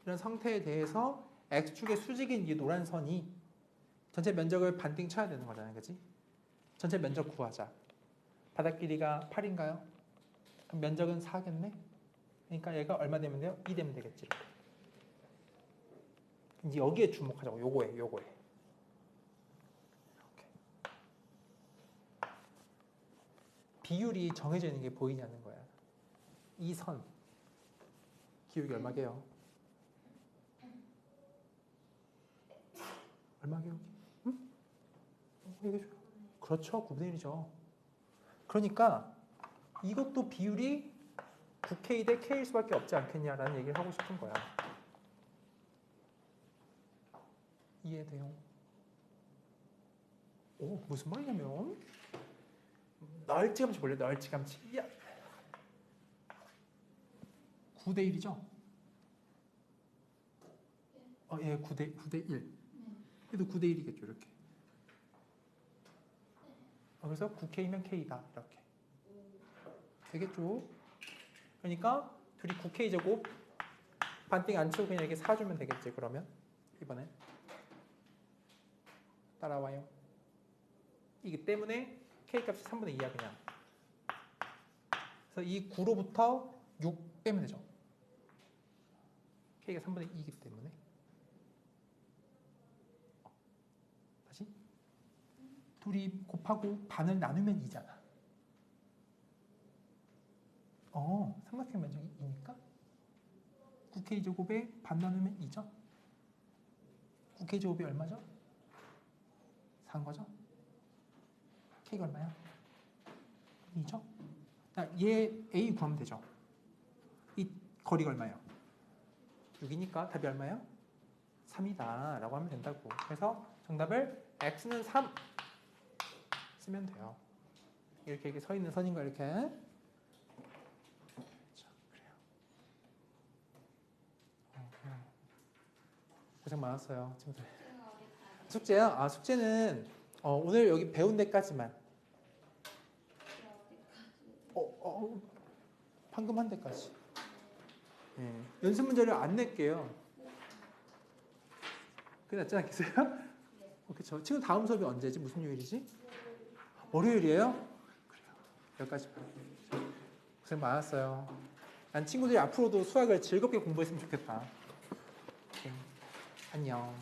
이런 상태에 대해서 X축의 수직인 이 노란 선이 전체 면적을 반띵 쳐야 되는 거잖아요. 그치? 전체 면적 구하자. 바닥 길이가 8인가요? 그럼 면적은 4겠네? 그러니까 얘가 얼마 되면 돼요? 2 되면 되겠지. 이제 여기에 주목하자고. 요거에. 이렇게. 비율이 정해져 있는 게 보이냐는 거야. 이 선. 기울기 얼마게요? 얼마게요? 응? 얘기해줘요. 그렇죠. 9분의 1이죠. 그러니까 이것도 비율이 9K 대 K일 수밖에 없지 않겠냐라는 얘기를 하고 싶은 거야. 이해돼요? 무슨 말이냐면 널찍함치 볼래? 널찍함치. 야. 9대 1이죠? 예, 9대 1. 그래도 9대 1이겠죠, 이렇게. 그래서 9K면 K다, 이렇게. 되겠죠? 그러니까 둘이 9K 제곱 반띵 안 치고 그냥 이렇게 4주면 되겠지, 그러면. 이번엔. 따라와요. 이기 때문에 K 값이 3분의 2야, 그냥. 그래서 이 9로부터 6 빼면 되죠. K가 3분의 2이기 때문에. 다시. 둘이 곱하고 반을 나누면 2잖아. 삼각형 면적이 2니까 9K 제곱에 반 나누면 2죠. 9K 제곱이 얼마죠? 4인 거죠? K가 얼마야? 2죠? 얘 A 구하면 되죠. 이 거리가 얼마예요? 6이니까 답이 얼마예요? 3이다 라고 하면 된다고. 그래서 정답을 X는 3 쓰면 돼요. 이렇게 서 있는 선인 거 이렇게. 자, 그래요. 고생 많았어요, 친구들. 제가 어디 가야 숙제요? 숙제는 오늘 여기 배운 데까지만. 방금 한 데까지. 예. 연습 문제를 안 낼게요. 그게 낫지 않겠어요? 그렇죠. 친구 다음 수업이 언제지? 무슨 요일이지? 월요일이에요? 그래요. 여기까지. 고생 많았어요. 난 친구들이 앞으로도 수학을 즐겁게 공부했으면 좋겠다. 안녕.